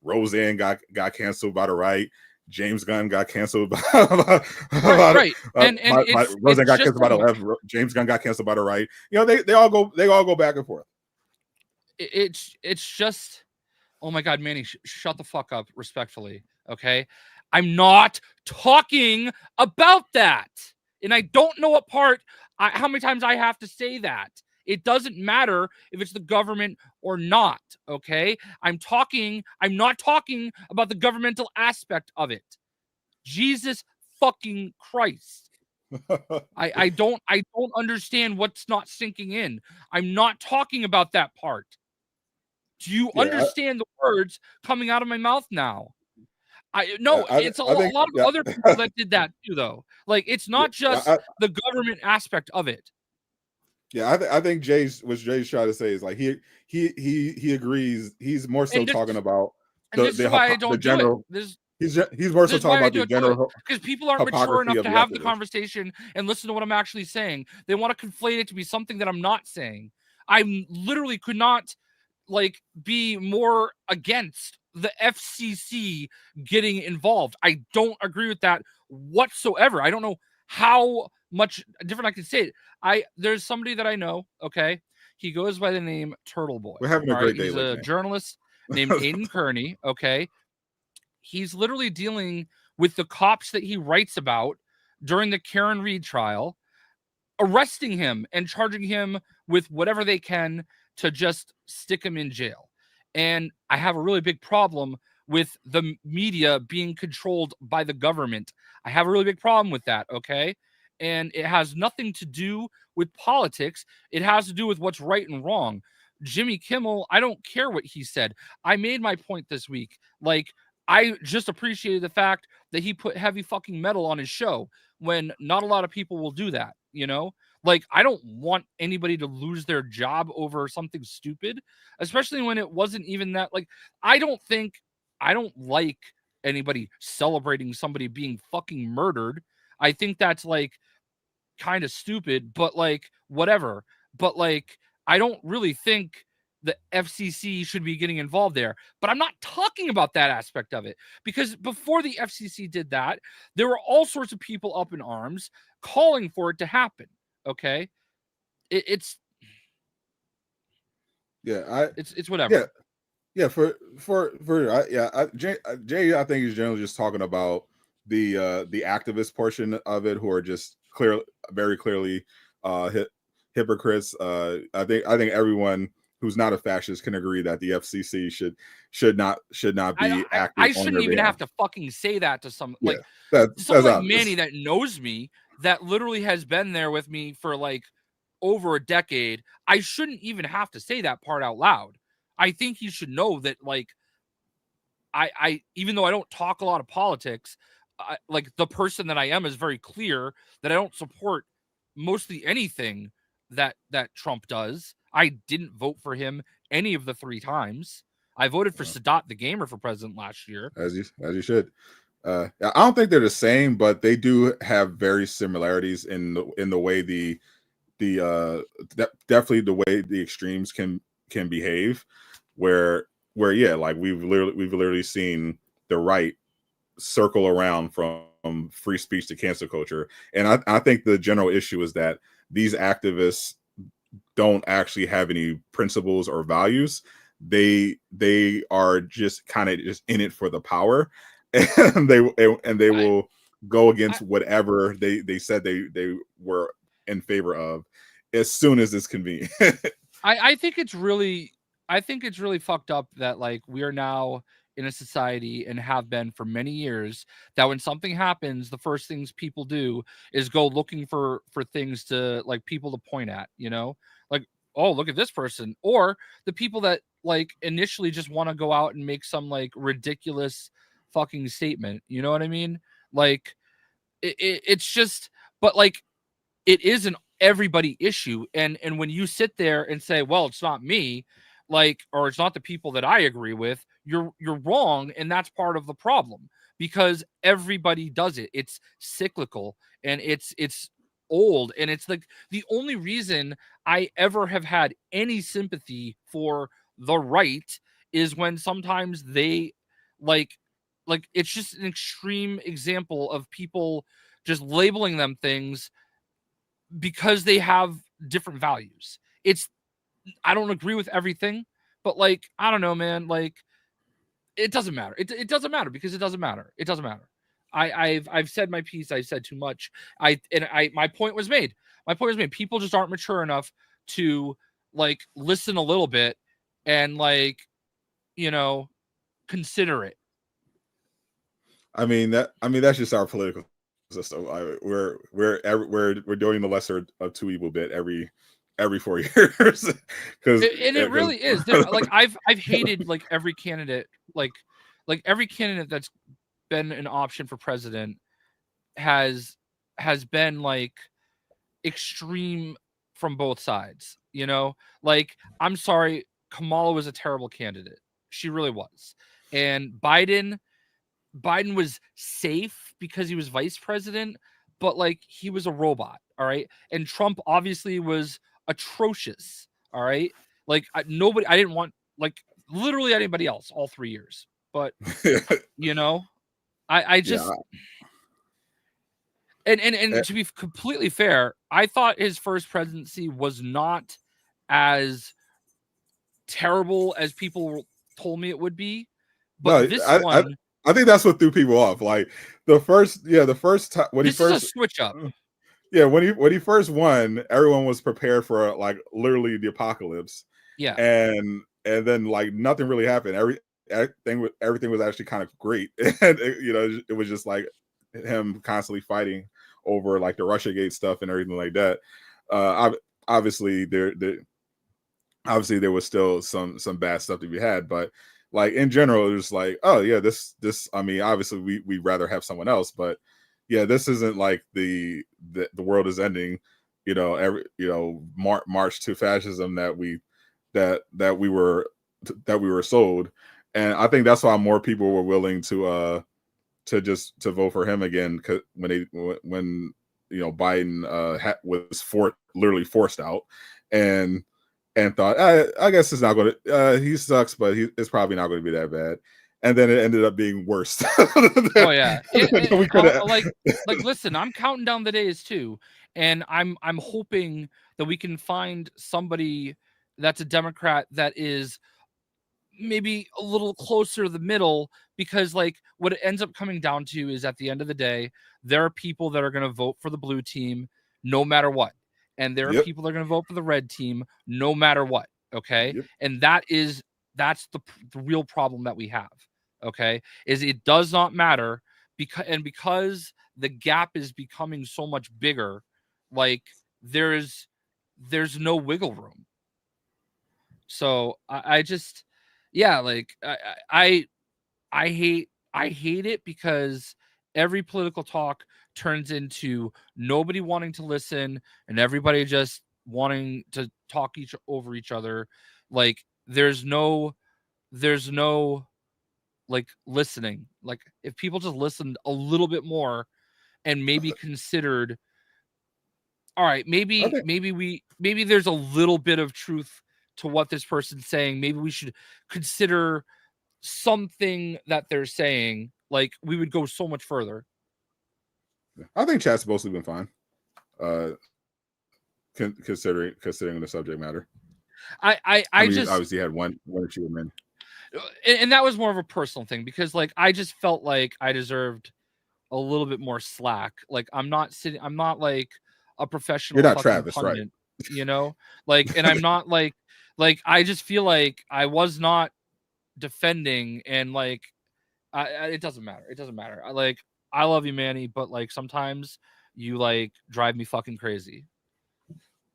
Roseanne got canceled by the right. James Gunn got canceled by right. Roseanne got canceled by the left. James Gunn got canceled by the right. They all go back and forth. It's just, oh my God, Manny, shut the fuck up, respectfully. Okay, I'm not talking about that, and I don't know what part. How many times I have to say that. It doesn't matter if it's the government or not, okay? I'm not talking about the governmental aspect of it. Jesus fucking Christ. I don't understand what's not sinking in. I'm not talking about that part. Do you understand the words coming out of my mouth now? It's a lot of other people that did that too, though. It's not just the government aspect of it. Yeah, I think what Jay's trying to say is he agrees. He's more so talking about the general. He's more so talking about the general, because people aren't mature enough to have the conversation and listen to what I'm actually saying. They want to conflate it to be something that I'm not saying. I literally could not be more against the FCC getting involved. I don't agree with that whatsoever. I don't know how much different I can say it. There's somebody that I know, okay? He goes by the name Turtle Boy. We're having a great day. He's a journalist named Aiden Kearney, okay? He's literally dealing with the cops that he writes about during the Karen Reed trial, arresting him and charging him with whatever they can to just stick him in jail. And I have a really big problem with the media being controlled by the government. I have a really big problem with that, okay? And it has nothing to do with politics. It has to do with what's right and wrong. Jimmy Kimmel, I don't care what he said. I made my point this week. I just appreciated the fact that he put heavy fucking metal on his show when not a lot of people will do that, I don't want anybody to lose their job over something stupid, especially when it wasn't even that. I don't like anybody celebrating somebody being fucking murdered. I think that's kind of stupid, but whatever. but like I don't really think the FCC should be getting involved there. But I'm not talking about that aspect of it, because before the FCC did that, there were all sorts of people up in arms calling for it to happen. Okay, it's whatever. Yeah, Jay, I think he's generally just talking about the activist portion of it, who are just very clearly hypocrites. I think everyone who's not a fascist can agree that the FCC should not be active. I shouldn't even have to fucking say that to someone like that's like Manny that knows me, that literally has been there with me for like over a decade. I shouldn't even have to say that part out loud. I think he should know that, like, I even though I don't talk a lot of politics, like the person that I am is very clear that I don't support mostly anything that Trump does. I didn't vote for him any of the 3 times. I voted for Sadat the Gamer for president last year. As you should. I don't think they're the same, but they do have very similarities in the way definitely the way the extremes can behave, where yeah, like we've literally seen the right circle around from free speech to cancel culture. And I think the general issue is that these activists don't actually have any principles or values. They are just kind of just in it for the power, and they will go against whatever they said they were in favor of as soon as it's convenient. I think it's really fucked up that like we are now in a society, and have been for many years, that when something happens, the first things people do is go looking for things to, like, people to point at, you know, like, oh, look at this person, or the people that like initially just want to go out and make some like ridiculous fucking statement, you know what I mean? Like it's just, but like it is an everybody issue, and when you sit there and say, well, it's not me, like, or it's not the people that I agree with, you're wrong, and that's part of the problem, because everybody does it. It's cyclical, and it's old, and it's like the only reason I ever have had any sympathy for the right is when sometimes they like it's just an extreme example of people just labeling them things because they have different values. I don't agree with everything, but like, I don't know, man, like it doesn't matter. It doesn't matter, because it doesn't matter. It doesn't matter. I've said my piece. I've said too much. My point was made. My point was made. People just aren't mature enough to like listen a little bit and like, you know, consider it. I mean that's just our political system. We're doing the lesser of two evil bit every 4 years, because it really is. Like I've hated like every candidate, like every candidate that's been an option for president has been like extreme from both sides, you know? Like, I'm sorry, Kamala was a terrible candidate. She really was. And Biden was safe because he was vice president, but like he was a robot, all right? And Trump obviously was atrocious, all right? Like I didn't want like literally anybody else all 3 years. But you know, I just and to be completely fair, I thought his first presidency was not as terrible as people told me it would be. But I think that's what threw people off. Like the first time when he first is a switch up. Yeah, when he first won, everyone was prepared for like literally the apocalypse. Yeah, and then like nothing really happened. Everything was actually kind of great, and it was just like him constantly fighting over like the Russiagate stuff and everything like that. Obviously there was still some bad stuff to be had, but like in general, it was like, oh yeah, this. I mean, obviously we'd rather have someone else, but yeah, this isn't like the world is ending. March to fascism that we were sold, and I think that's why more people were willing to vote for him again, because when Biden was literally forced out, and thought, I guess it's not going to. He sucks, but it's probably not going to be that bad. And then it ended up being worse. Oh yeah, we could have like listen, I'm counting down the days too, and I'm hoping that we can find somebody that's a Democrat that is maybe a little closer to the middle, because like what it ends up coming down to is at the end of the day, there are people that are going to vote for the blue team no matter what, and there are Yep. people that are going to vote for the red team no matter what. Okay. Yep. And that's the real problem that we have. Okay. Is it does not matter because the gap is becoming so much bigger, like there's no wiggle room. So I just, yeah, like I hate it because every political talk turns into nobody wanting to listen and everybody just wanting to talk over each other. Like there's no like listening. Like if people just listened a little bit more and maybe considered, all right, maybe there's a little bit of truth to what this person's saying. Maybe we should consider something that they're saying. Like we would go so much further. I think chat's mostly been fine. Considering the subject matter. I mean, just obviously had one or two women. And that was more of a personal thing because like I just felt like I deserved a little bit more slack. Like I'm not like a professional You're not fucking Travis, pundit, right? you know? Like, and I'm not like I just feel like I was not defending, and like it doesn't matter. It doesn't matter. I love you, Manny, but like sometimes you like drive me fucking crazy.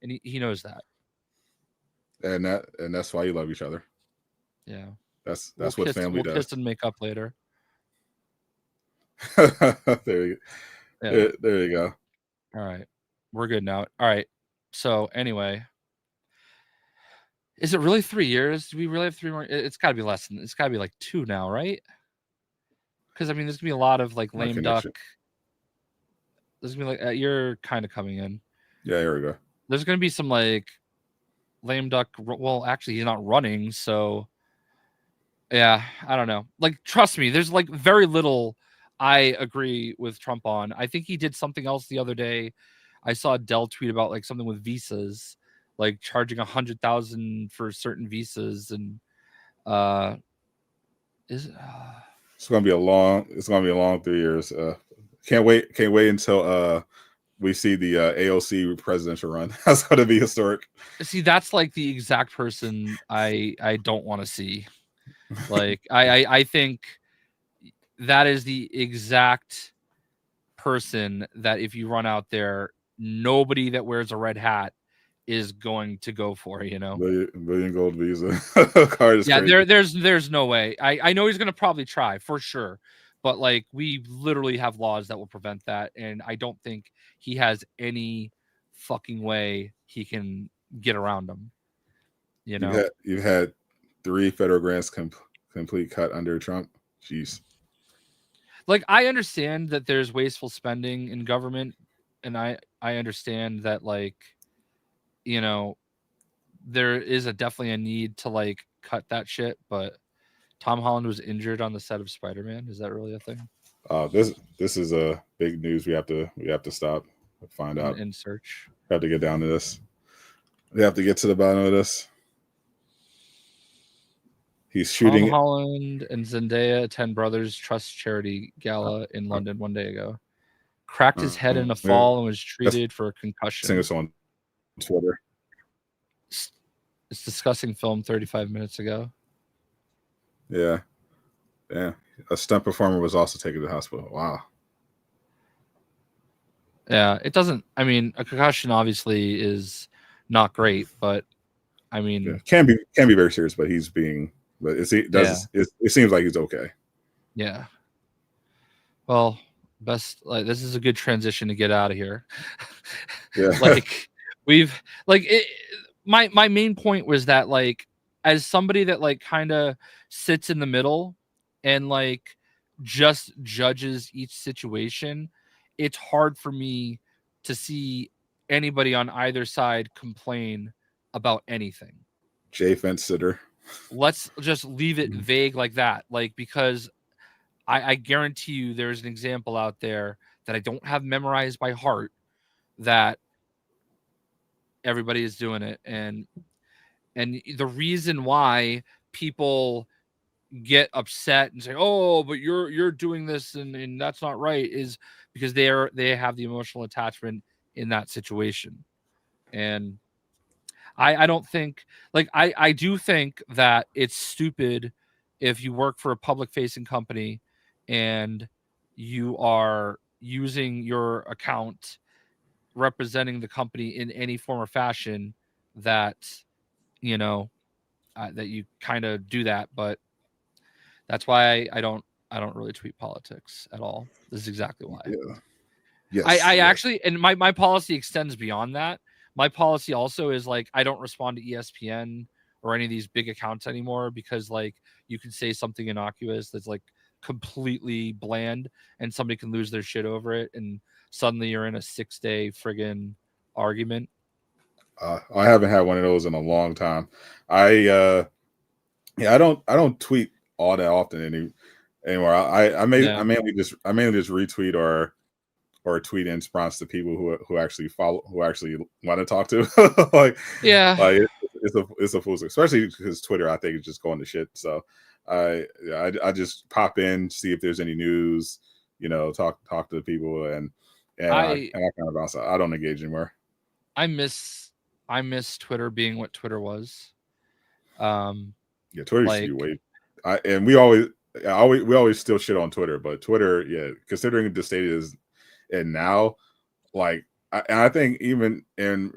And he knows that. And that's why you love each other. Yeah. That's what family does. We'll kiss and make up later. There you go. All right. We're good now. All right. So anyway, is it really 3 years? Do we really have 3 more? It's got to be less than. It's got to be like 2 now, right? Because I mean, there's gonna be a lot of like lame duck. There's gonna be like you're kind of coming in. Yeah, here we go. There's gonna be some like lame duck. Well, actually, he's not running, so yeah, I don't know. Like, trust me, there's like very little I agree with Trump on. I think he did something else the other day. I saw Dell tweet about like something with visas, like charging 100,000 for certain visas, and it's gonna be a long 3 years. Can't wait until we see the AOC presidential run. That's gonna be historic. See, that's like the exact person I don't want to see. Like I think that is the exact person that if you run out there, nobody that wears a red hat is going to go for, you know. Million gold visa card is yeah, crazy. there's no way. I know he's gonna probably try for sure, but like we literally have laws that will prevent that, and I don't think he has any fucking way he can get around them. You know, you've had 3 federal grants complete cut under Trump. Jeez. Like I understand that there's wasteful spending in government, and I understand that, like, you know, there is definitely a need to like cut that shit, but Tom Holland was injured on the set of Spider-Man. Is that really a thing? This is a big news. We have to stop, find out, and search. We have to get down to this. We have to get to the bottom of this. He's shooting. Tom Holland and Zendaya attend Brothers Trust charity gala in London one day ago. Cracked his head in a fall and was treated for a concussion. Seeing this on Twitter. It's discussing film 35 minutes ago. Yeah. A stunt performer was also taken to the hospital. Wow. Yeah, it doesn't. I mean, a concussion obviously is not great, but I mean, can be very serious. But he's being. But it seems like he's okay. Yeah. Well, like this is a good transition to get out of here. Yeah. Like we've like it, my main point was that like as somebody that like kind of sits in the middle and like just judges each situation, it's hard for me to see anybody on either side complain about anything. Jay fence sitter. Let's just leave it vague like that. Like, because I guarantee you there's an example out there that I don't have memorized by heart that everybody is doing it. And the reason why people get upset and say, "Oh, but you're doing this and that's not right," is because they have the emotional attachment in that situation. And I don't think, like, I do think that it's stupid if you work for a public facing company and you are using your account representing the company in any form or fashion, that you know that you kind of do that. But that's why I don't really tweet politics at all. This is exactly why. Yeah. I Yes. actually, and my policy extends beyond that. My policy also is like, I don't respond to ESPN or any of these big accounts anymore, because like you can say something innocuous that's like completely bland and somebody can lose their shit over it, and suddenly you're in a 6-day friggin' argument. I haven't had one of those in a long time. I I don't tweet all that often anymore. I Yeah. mainly just retweet or tweet in response to people who actually want to talk to. like Yeah. like it's a fool, especially because Twitter, I think, is just going to shit. So I just pop in, see if there's any news, talk to the people, and I I kind of bounce out. I don't engage anymore. I miss Twitter being what Twitter was. Um Yeah, Twitter used to be like way. And we always still shit on Twitter, but Twitter, yeah, considering the state is and now, like, I think even in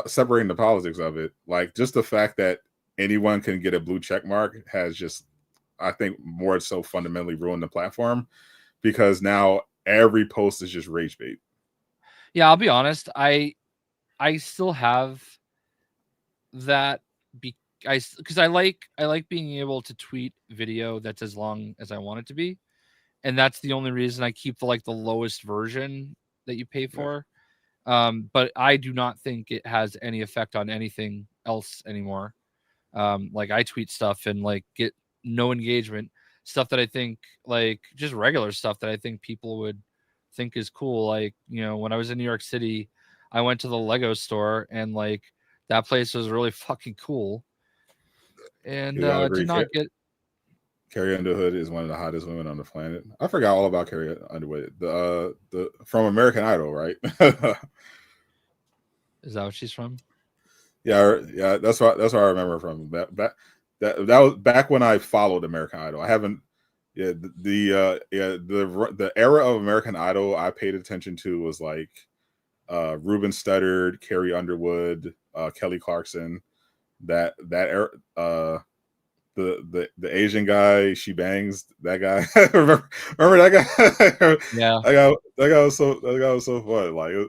separating the politics of it, like just the fact that anyone can get a blue check mark has just, I think, more so fundamentally ruined the platform, because now every post is just rage bait. yeah, I'll be honest, I still have that, because I like being able to tweet video that's as long as I want it to be, and that's the only reason I keep the lowest version that you pay Yeah, for. But I do not think it has any effect on anything else anymore. Like, I tweet stuff and like get no engagement, stuff that I think, like, just regular stuff that I think people would think is cool. Like, when I was in New York City, I went to the Lego store, and like that place was really fucking cool, and yeah, I did agree. not get. Carrie Underwood is one of the hottest women on the planet. I forgot all about Carrie Underwood. The from American Idol, right? Is that what she's from? Yeah. That's what I remember from that was back when I followed American Idol. I haven't. Yeah, the era of American Idol I paid attention to was like Ruben Studdard, Carrie Underwood, Kelly Clarkson. That era. The Asian guy she bangs, that guy. remember that guy? Yeah. that guy was so fun.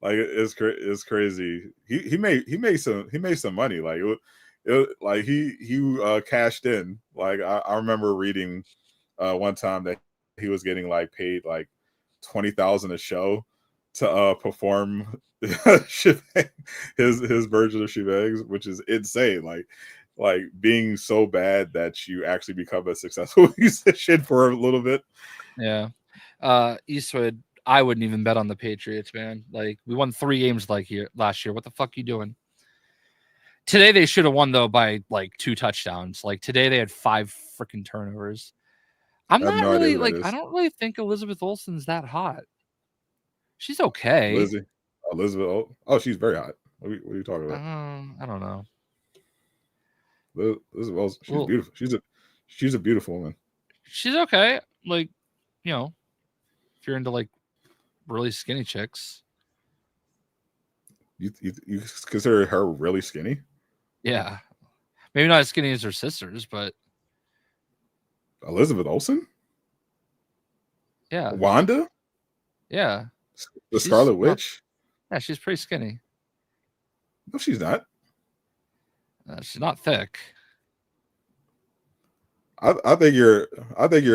It's crazy. He made some money. Like he cashed in. Like I remember reading one time that he was getting like paid like 20,000 a show to perform shebang, his version of shebangs, which is insane. Like being so bad that you actually become a successful musician for a little bit. Yeah. Eastwood, I wouldn't even bet on the Patriots, man. Like, we won 3 games last year. What the fuck are you doing? Today they should have won, though, by like 2 touchdowns. Like, today they had 5 freaking turnovers. I'm I have not no idea really who that like, I is. don't really think Elizabeth Olsen's that hot. She's okay. Lizzie, Elizabeth. Oh, she's very hot. What are you talking about? I don't know. Elizabeth Olsen, she's Well, beautiful. She's a beautiful woman. she's okay. Like, if you're into like really skinny chicks. You consider her really skinny? Yeah. Maybe not as skinny as her sisters, but Elizabeth Olsen? yeah. Wanda? Yeah. The She's Scarlet not. Witch? Yeah, she's pretty skinny. No, she's not. She's not thick. I think you're I think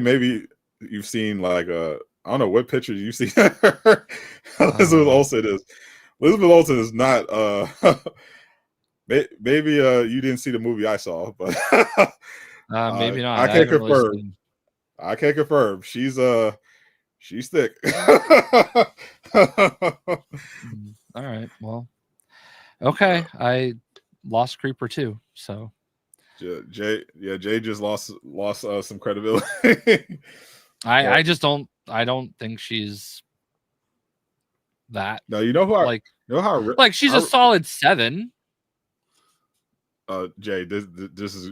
maybe you've seen like I don't know what pictures you see Elizabeth Uh, Olsen is Elizabeth Olsen is not. Maybe you didn't see the movie I saw, but maybe not. I I can't haven't really confirm. seen. I can't confirm. She's thick. All right. Well, okay. I lost Creeper too. So Jay just lost some credibility. I just don't. I don't think she's that. No, you know who like how like she's a solid 7. Jay, this is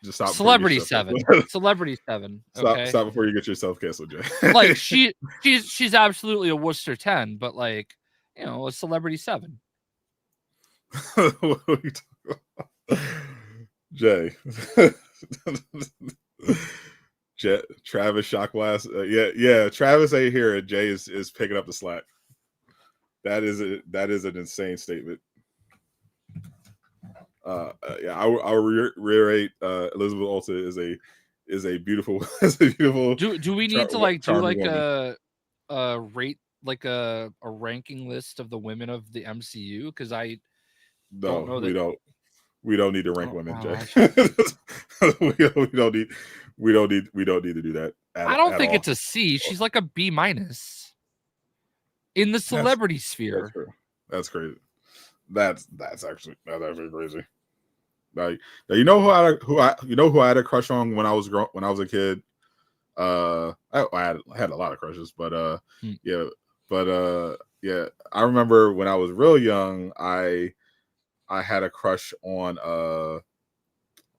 just stop. Celebrity 7. Celebrity 7. Okay. Stop before you get yourself canceled, Jay. Like she's absolutely a Worcester 10, but like, you know, a celebrity 7. What are you talking about? Jay. Travis shot glass. Yeah. Travis ain't here, and Jay is picking up the slack. That is an insane statement. Yeah, I will reiterate. Elizabeth Olsen is a beautiful Do we need to do like woman. a rate, like a ranking list of the women of the MCU? Because I don't know that we don't need to rank women, Jay. we don't need to do that. I don't think it's a C. She's like a B- in the celebrity sphere. That's crazy. That's actually crazy. Like, you know who I had a crush on when I was a kid. I had a lot of crushes, but yeah. I remember when I was real young, I had a crush on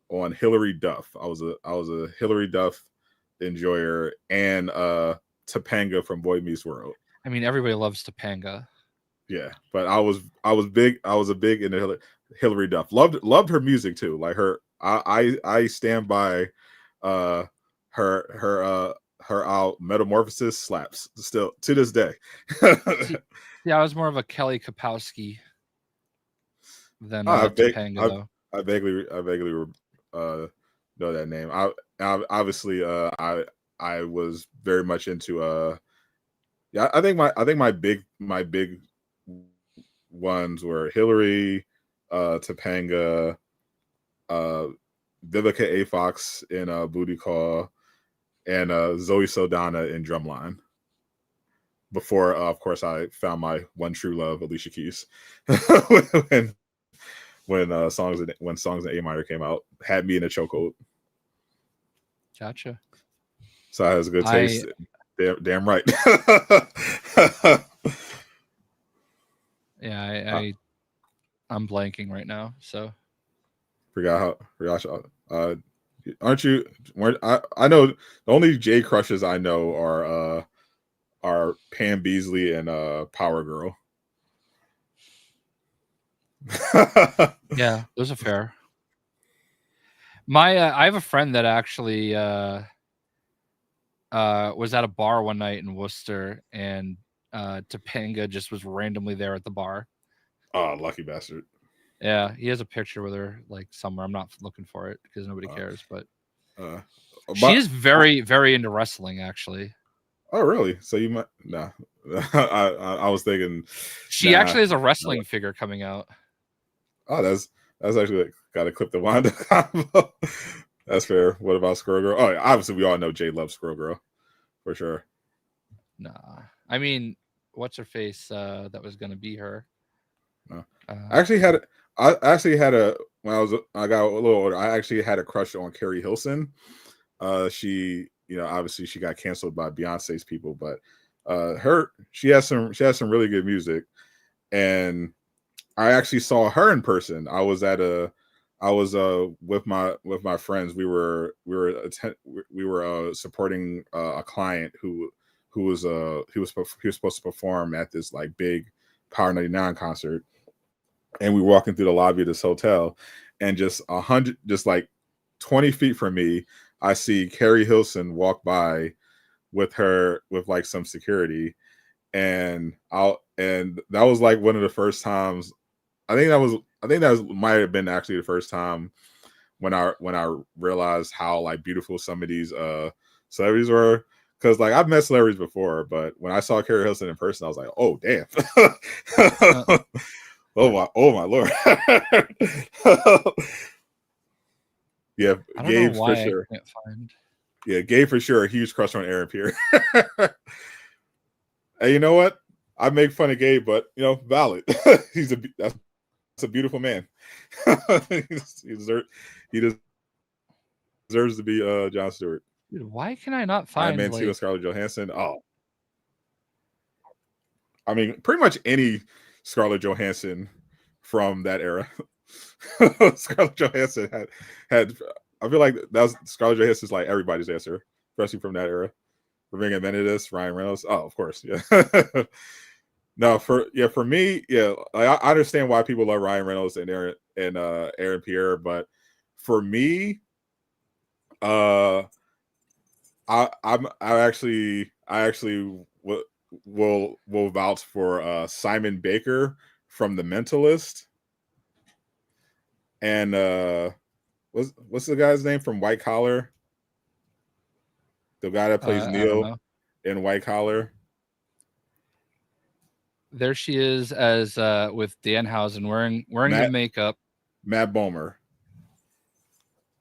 Hilary Duff. I was a Hilary Duff enjoyer, and Topanga from Boy Meets World. I mean, everybody loves Topanga. Yeah, but I was a big into Hilary Duff. Loved her music too. Like I stand by her out Metamorphosis slaps still to this day. Yeah, I was more of a Kelly Kapowski than Topanga, though. I vaguely know that name. I obviously I was very much into I think my big ones were Hillary, Topanga, Vivica A. Fox in Booty Call, and Zoe Saldana in Drumline. Before, of course, I found my one true love, Alicia Keys, when songs in A minor came out, had me in a chokehold. Gotcha. So I has a good taste. Damn right. Yeah, I'm blanking right now. So forgot aren't you? I know the only J crushes I know are Pam Beasley and Power Girl. Yeah, those are fair. I have a friend that actually was at a bar one night in Worcester, and Topanga just was randomly there at the bar. Oh, lucky bastard. Yeah, he has a picture with her like somewhere. I'm not looking for it because nobody cares, but she is very, very into wrestling, actually. Oh, really? So you might no. I was thinking she actually has a wrestling figure coming out. Oh, that's actually got to clip the Wanda combo. That's fair. What about Squirrel Girl? Oh, yeah, obviously we all know Jay loves Squirrel Girl for sure. Nah, I mean, what's her face? That was gonna be her. No. I actually had when I got a little older. I actually had a crush on Carrie Hilson. She, obviously she got canceled by Beyonce's people, but she has some really good music, and I actually saw her in person. I was with my friends. We were supporting a client who was supposed to perform at this like big Power 99 concert, and we were walking through the lobby of this hotel, and just 20 feet from me, I see Carrie Hilson walk by with like some security, and that was like one of the first times. I think that might have been actually the first time when I realized how like beautiful some of these celebrities were, because like I've met celebrities before, but when I saw Carrie Hilson in person, I was like, oh damn. Oh my lord. Yeah, I don't know Gabe's for why I sure. can't find. Yeah, Gabe for sure. A huge crush on Aaron Pierre. And you know what? I make fun of Gabe, but you know, valid. That's a beautiful man. he deserves to be Jon Stewart. Dude, why can I not Iron find Man 2 and like? Scarlett Johansson. Oh, I mean, pretty much any Scarlett Johansson from that era. Scarlett Johansson had. I feel like that was Scarlett Johansson's like everybody's answer, especially from that era. Ring Benedis, Ryan Reynolds. Oh, of course, yeah. No, for me, yeah, I understand why people love Ryan Reynolds and Aaron Pierre, but for me, I actually will vouch for Simon Baker from The Mentalist, and what's the guy's name from White Collar? The guy that plays I don't Neo know. in White Collar. There she is as with Danhausen wearing the makeup. Matt Bomer.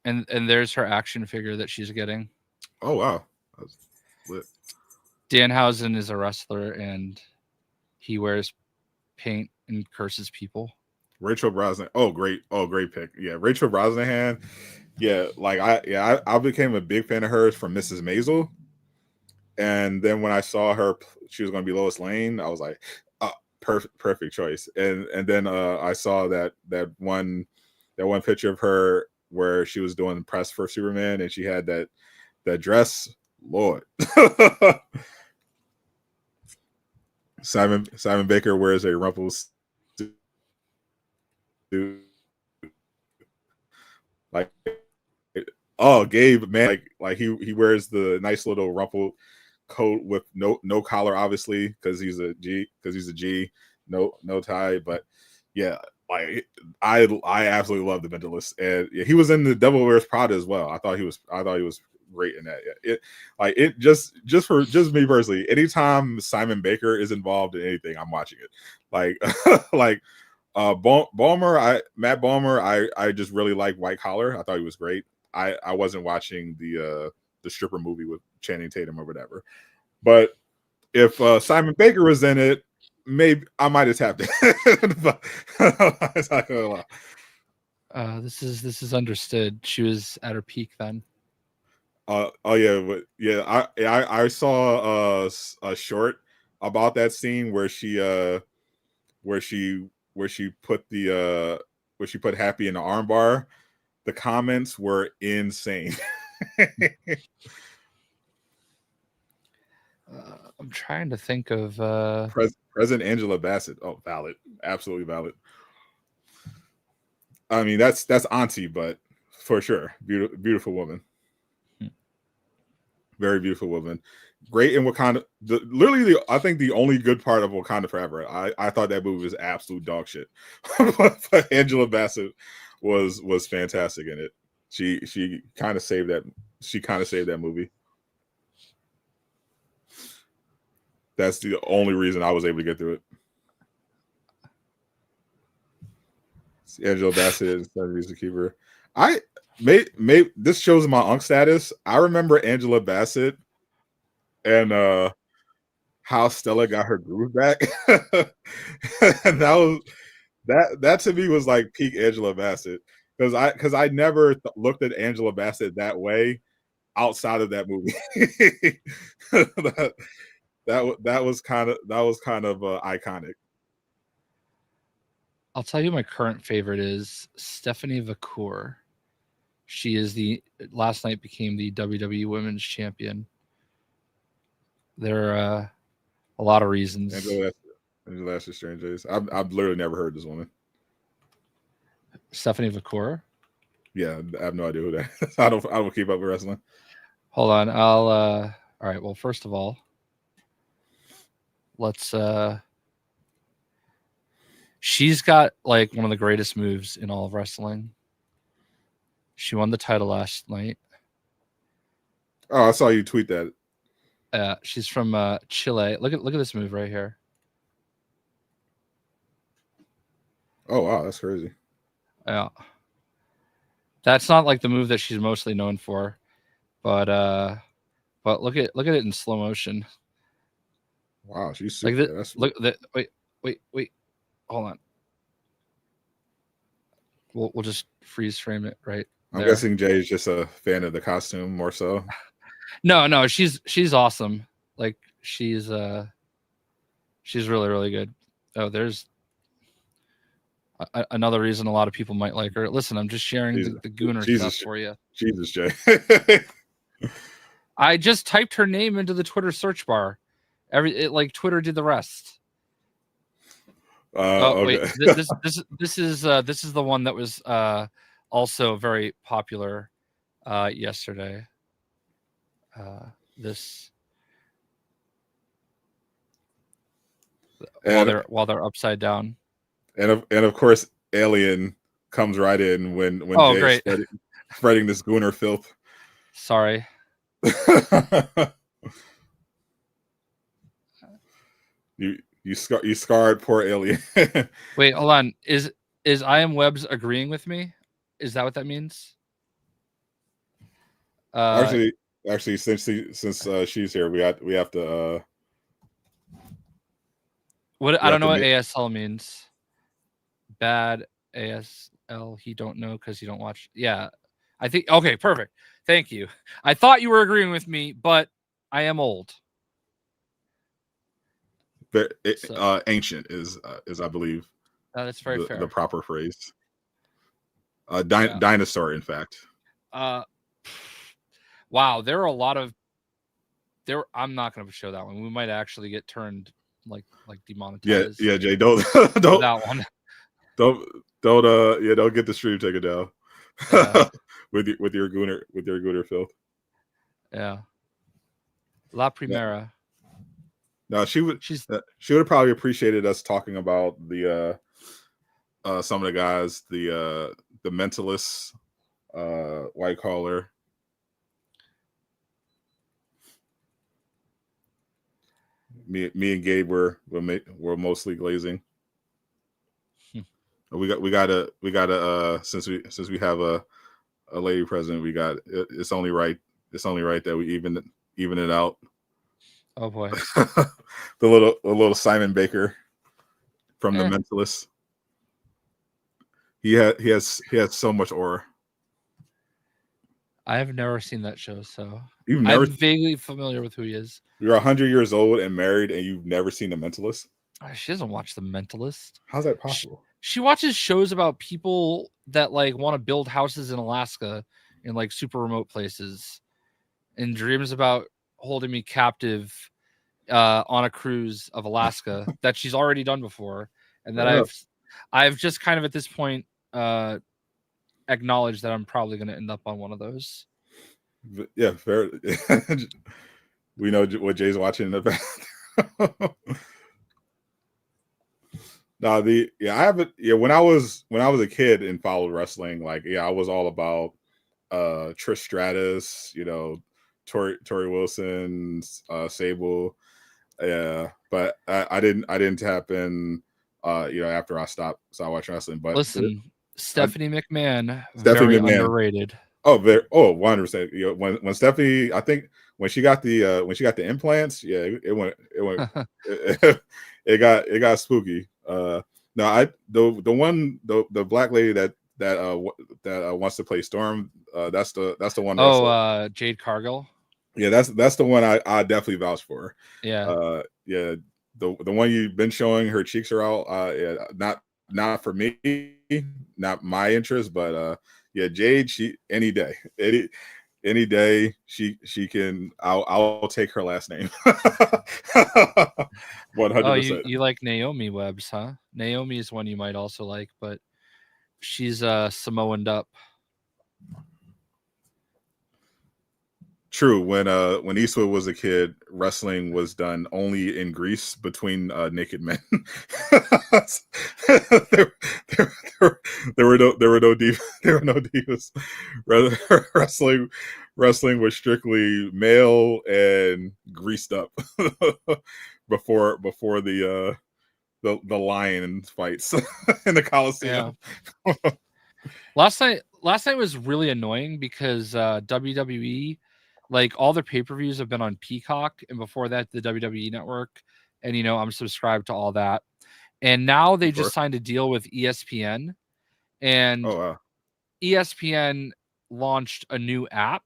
And there's her action figure that she's getting. Oh wow. That's lit. Danhausen is a wrestler and he wears paint and curses people. Rachel Brosnahan. Oh great pick. Yeah, Rachel Brosnahan. Yeah, like I became a big fan of hers from Mrs. Maisel. And then when I saw her, she was going to be Lois Lane. I was like, perfect choice. And then I saw that one picture of her where she was doing press for Superman, and she had that dress. Lord, Simon Baker wears a Rumple's like. Oh, Gabe, man, like he wears the nice little rumpled coat with no collar, obviously, because he's a G, no tie. But yeah, like I absolutely love The Mentalist, and yeah, he was in The Devil Wears Prada as well. I thought he was great in that. Yeah, it just me personally, anytime Simon Baker is involved in anything, I'm watching it. Like like Matt Bomer, I just really like White Collar. I thought he was great. I wasn't watching the stripper movie with Channing Tatum or whatever. But if Simon Baker was in it, maybe I might have tapped it. But it's not gonna lie. This is understood. She was at her peak then. Oh yeah, but yeah, I saw a short about that scene where she put Happy in the armbar. The comments were insane. I'm trying to think of President Angela Bassett. Oh, valid, absolutely valid. I mean, that's auntie, but for sure, beautiful woman, very beautiful woman. Great in Wakanda. I think the only good part of Wakanda Forever. I thought that movie was absolute dog shit, but Angela Bassett was fantastic in it. She kind of saved that. She kind of saved that movie. That's the only reason I was able to get through it. Angela Bassett is the keeper. I made this shows my unk status. I remember Angela Bassett and how Stella got her groove back. And that to me was like peak Angela Bassett, because I never looked at Angela Bassett that way outside of that movie. that was kind of iconic. I'll tell you my current favorite is Stephanie Vacour. She is last night became the WWE Women's Champion. There are a lot of reasons. Angela Bassett, Strange Days. I've literally never heard this woman. Stephanie Vacour. Yeah, I have no idea who that is. I don't keep up with wrestling. Hold on, I'll. All right. Well, first of all, let's. She's got like one of the greatest moves in all of wrestling. She won the title last night. Oh, I saw you tweet that. She's from Chile. Look at this move right here. Oh wow, that's crazy. Yeah. That's not like the move that she's mostly known for, but look at it in slow motion. Wow, she's Like super. that. That's Look that. Wait. Hold on. We'll just freeze frame it right I'm there. guessing Jay's just a fan of the costume more so. No, she's awesome. Like she's really really good. Oh, there's another reason a lot of people might like her. Listen, I'm just sharing the Gooner stuff for you. Jesus, Jay. I just typed her name into the Twitter search bar. Like Twitter did the rest. Okay. Wait, this is the one that was also very popular yesterday. This while they're upside down, and of course, Alien comes right in when Jay is spreading this Gooner filth. Sorry. You scarred poor Alien. Wait, hold on. Is I Am Webs agreeing with me? Is that what that means? Actually, since she's here, we have to. What I don't know what ASL means. Bad ASL. He don't know because he don't watch. Yeah, I think. Okay, perfect. Thank you. I thought you were agreeing with me, but I am old. Ancient is I believe. That's very fair. The proper phrase. Dinosaur, in fact. Wow, there are a lot of. I'm not going to show that one. We might actually get turned like demonetized. Yeah, Jay, don't that one. Don't get the stream taken down. Yeah. with your gooner filth. Yeah. La Primera. No, she would have probably appreciated us talking about the some of the guys, the mentalists, white collar. Me and Gabe were mostly glazing. We gotta since we have a lady president, it's only right that we even it out. Oh boy. the little Simon Baker from The Mentalist. He has so much aura. I have never seen that show, so I'm vaguely familiar with who he is. You're 100 years old and married, and you've never seen The Mentalist? She doesn't watch The Mentalist. How's that possible? She watches shows about people that like want to build houses in Alaska in like super remote places, and dreams about holding me captive on a cruise of Alaska that she's already done before, and that I've just kind of at this point acknowledged that I'm probably going to end up on one of those. Yeah, fair. We know what Jay's watching in the back. No, when I was a kid and followed wrestling, I was all about Trish Stratus, Tori Wilson, Sable. Yeah, but I didn't tap in after I stopped watching wrestling. But listen, Stephanie McMahon, very underrated. Oh, 100%. When Stephanie, I think when she got the implants, yeah, it went it got spooky. The black lady that wants to play Storm, that's the one. Oh, Jade Cargill. Yeah, that's the one I definitely vouch for. Yeah. Yeah. The one you've been showing, her cheeks are out. Yeah, not for me, not my interest, but yeah, Jade, she any day she can. I'll take her last name. 100%. Oh, you like Naomi Webbs, huh? Naomi is one you might also like, but she's Samoaned up. True. When Eastwood was a kid, wrestling was done only in Greece between naked men. there were no divas. Wrestling was strictly male and greased up before the lion fights in the Coliseum. Yeah. Last night was really annoying because WWE, like all their pay-per-views have been on Peacock, and before that the WWE Network, and I'm subscribed to all that. And now they just signed a deal with ESPN, and Oh wow. ESPN launched a new app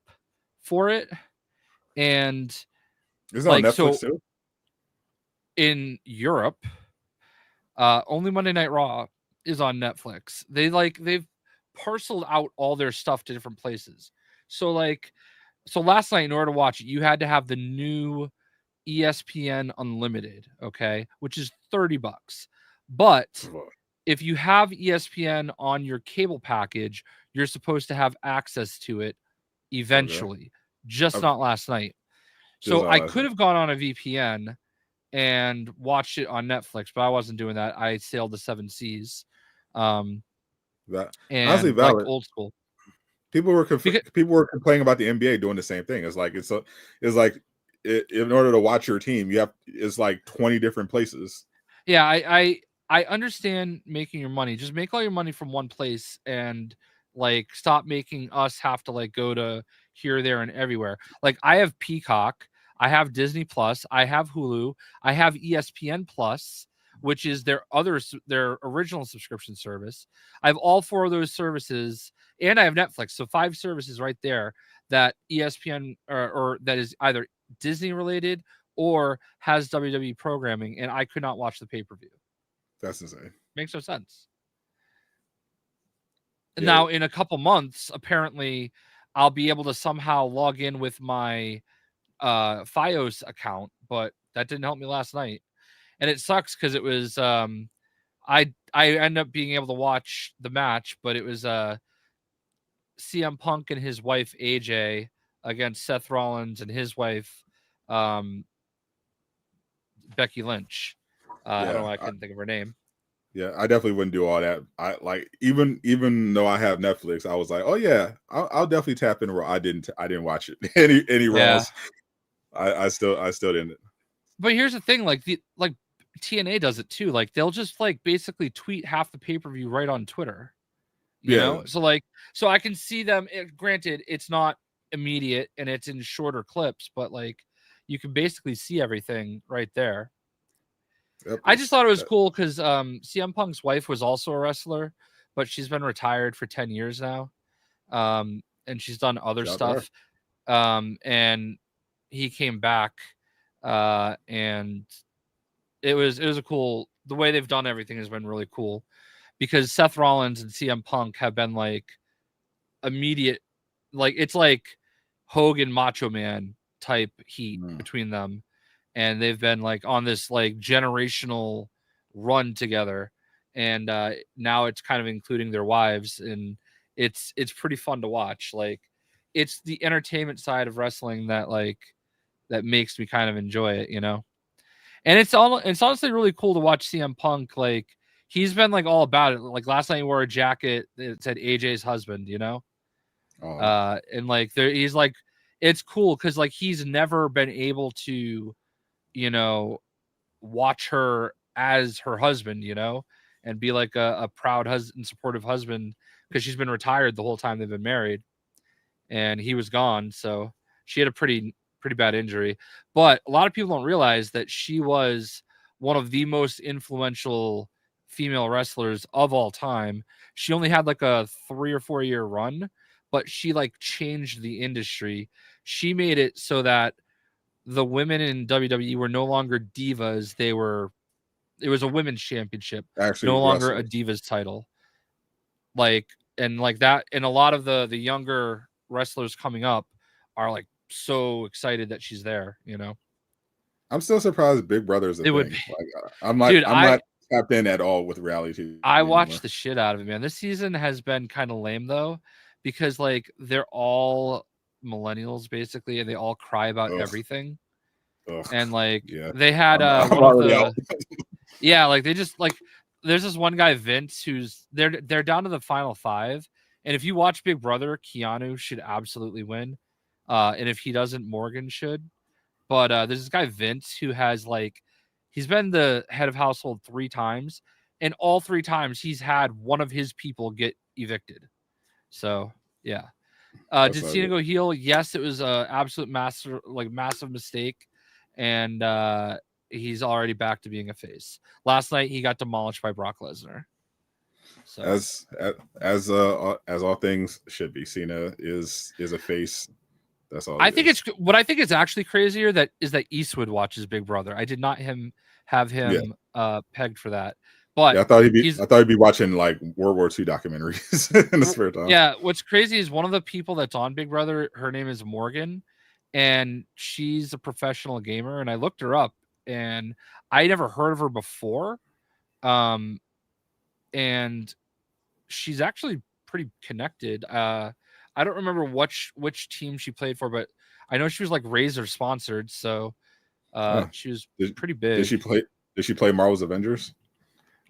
for it, and is it on Netflix too? In Europe, only Monday Night Raw is on Netflix. They've parceled out all their stuff to different places. So last night, in order to watch it, you had to have the new ESPN Unlimited, okay, which is $30. But if you have ESPN on your cable package, you're supposed to have access to it eventually, just not last night. So I could have gone on a VPN and watched it on Netflix, but I wasn't doing that. I sailed the 7 seas. That and honestly valid. Like old school. People were complaining about the NBA doing the same thing. It's like in order to watch your team, it's like 20 different places. Yeah, I understand making your money. Just make all your money from one place and like stop making us have to like go to here, there, and everywhere. Like I have Peacock, I have Disney Plus, I have Hulu, I have ESPN Plus, which is their original subscription service. I have all 4 of those services, and I have Netflix. So 5 services right there that ESPN or that is either Disney related or has WWE programming, and I could not watch the pay-per-view. That's insane. Makes no sense. Yeah. Now, in a couple months, apparently, I'll be able to somehow log in with my Fios account, but that didn't help me last night. And it sucks because it was I ended up being able to watch the match, but it was CM Punk and his wife AJ against Seth Rollins and his wife Becky Lynch. I don't know why I couldn't think of her name. Yeah, I definitely wouldn't do all that. I like even though I have Netflix, I was like, oh yeah, I'll definitely tap into Raw. I didn't watch it any Raws. I still didn't. But here's the thing, like TNA does it too. Like they'll just like basically tweet half the pay-per-view right on Twitter. You know? So I can see them. Granted, it's not immediate and it's in shorter clips, but like you can basically see everything right there. Yep, I just thought it was cool because CM Punk's wife was also a wrestler, but she's been retired for 10 years now. And she's done other stuff. And he came back and it was a cool, the way they've done everything has been really cool because Seth Rollins and CM Punk have been like immediate, like it's like Hogan Macho Man type heat between them. And they've been like on this like generational run together. And now it's kind of including their wives, and it's pretty fun to watch. Like it's the entertainment side of wrestling that makes me kind of enjoy it, you know? And it's honestly really cool to watch CM Punk. Like he's been like all about it. Like last night he wore a jacket that said AJ's husband, you know? And like he's like, it's cool because like he's never been able to, you know, watch her as her husband, you know, and be like a proud husband, supportive husband, because she's been retired the whole time they've been married, and he was gone. So she had a pretty bad injury. But a lot of people don't realize that she was one of the most influential female wrestlers of all time. She only had like a 3 or 4 year run, but she like changed the industry. She made it so that the women in WWE were no longer divas. It was a women's championship, no longer a divas title. Like, and like that, and a lot of the younger wrestlers coming up are like so excited that she's there, you know? I'm still surprised Big Brother is a thing. Like, I'm not tapped in at all with reality TV. I watched the shit out of it, man. This season has been kind of lame though, because like they're all millennials basically, and they all cry about everything. And like they had one of the like they just like there's this one guy Vince who's they're down to the final 5, and if you watch Big Brother, Keanu should absolutely win, and if he doesn't, Morgan should. But there's this guy Vince who has like, he's been the head of household 3 times, and all 3 times he's had one of his people get evicted. So yeah. Did Cena go heel? Yes, it was a absolute massive mistake, and he's already back to being a face. Last night he got demolished by Brock Lesnar. So as all things should be, Cena is a face. That's all. I think it's actually crazier that Eastwood watches Big Brother. I did not have him pegged for that. But yeah, I thought he'd be watching like World War II documentaries in the spare time. Yeah, what's crazy is one of the people that's on Big Brother, her name is Morgan, and she's a professional gamer. And I looked her up, and I never heard of her before. And she's actually pretty connected. I don't remember which team she played for, but I know she was like Razer sponsored, so she was pretty big. Did she play Marvel's Avengers?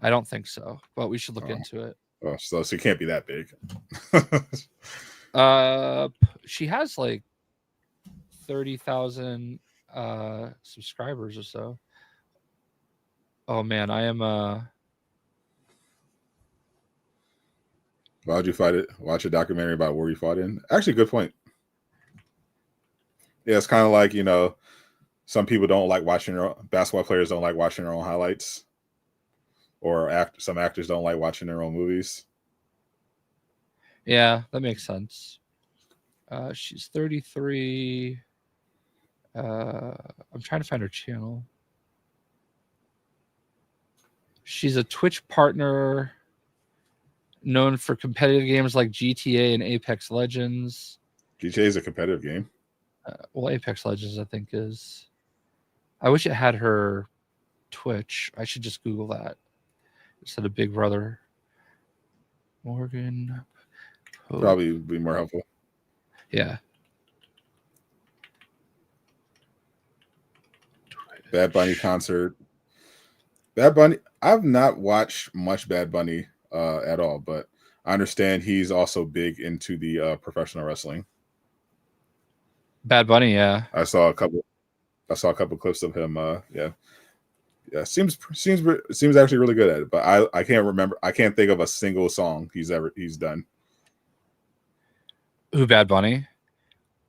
I don't think so, but we should look into it. Oh, so she can't be that big. She has like 30,000 subscribers or so. Oh man, I am Why'd you fight it? Watch a documentary about where you fought in. Actually, good point. Yeah, it's kind of like, some people don't like watching basketball players don't like watching their own highlights, or some actors don't like watching their own movies. Yeah, that makes sense. She's 33. I'm trying to find her channel. She's a Twitch partner known for competitive games like GTA and Apex Legends. GTA is a competitive game. Well, Apex Legends, I think, is. I wish it had her Twitch. I should just Google that instead of Big Brother. Morgan. Probably be more helpful. Yeah. Bad Bunny concert. Bad Bunny. I've not watched much Bad Bunny at all, but I understand he's also big into the professional wrestling. Bad Bunny, yeah. I saw a couple clips of him. Yeah, seems actually really good at it. But I can't remember. I can't think of a single song he's done. Who, Bad Bunny? Yeah,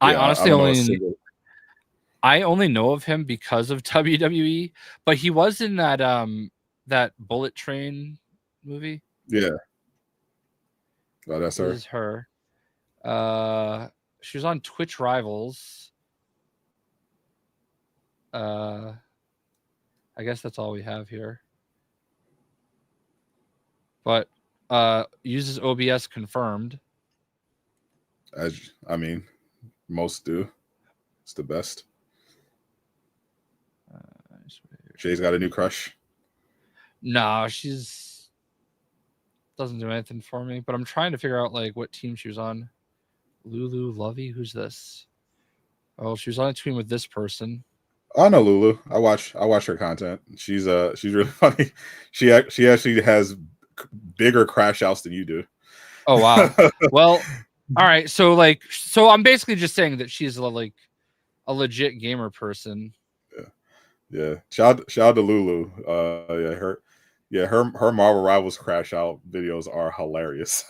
I honestly only know of him because of WWE, but he was in that Bullet Train movie. Yeah. Oh, that's her. This is her. She was on Twitch Rivals. I guess that's all we have here. But uses OBS confirmed. Most do. It's the best. Jay's got a new crush. No, she's doesn't do anything for me. But I'm trying to figure out like what team she was on. Lulu Lovey, who's this? Oh, she was on a team with this person. I know Lulu. I watch her content. She's really funny. She actually has bigger crash outs than you do. Oh wow. Well, all right. So I'm basically just saying that she's a legit gamer person. Yeah. Shout out to Lulu. Her Marvel Rivals crash out videos are hilarious.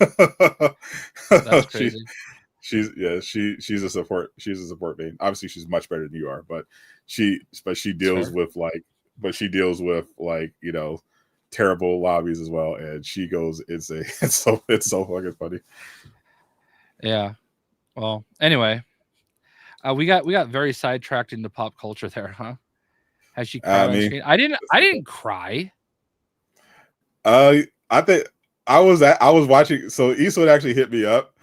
That's crazy. She's a support main. Obviously she's much better than you are, but she deals with terrible lobbies as well, and she goes insane. It's so fucking funny. Yeah. Well, anyway, we got very sidetracked into pop culture there, huh? Has she cried on screen? I didn't cry. I think I was watching. So Eastwood actually hit me up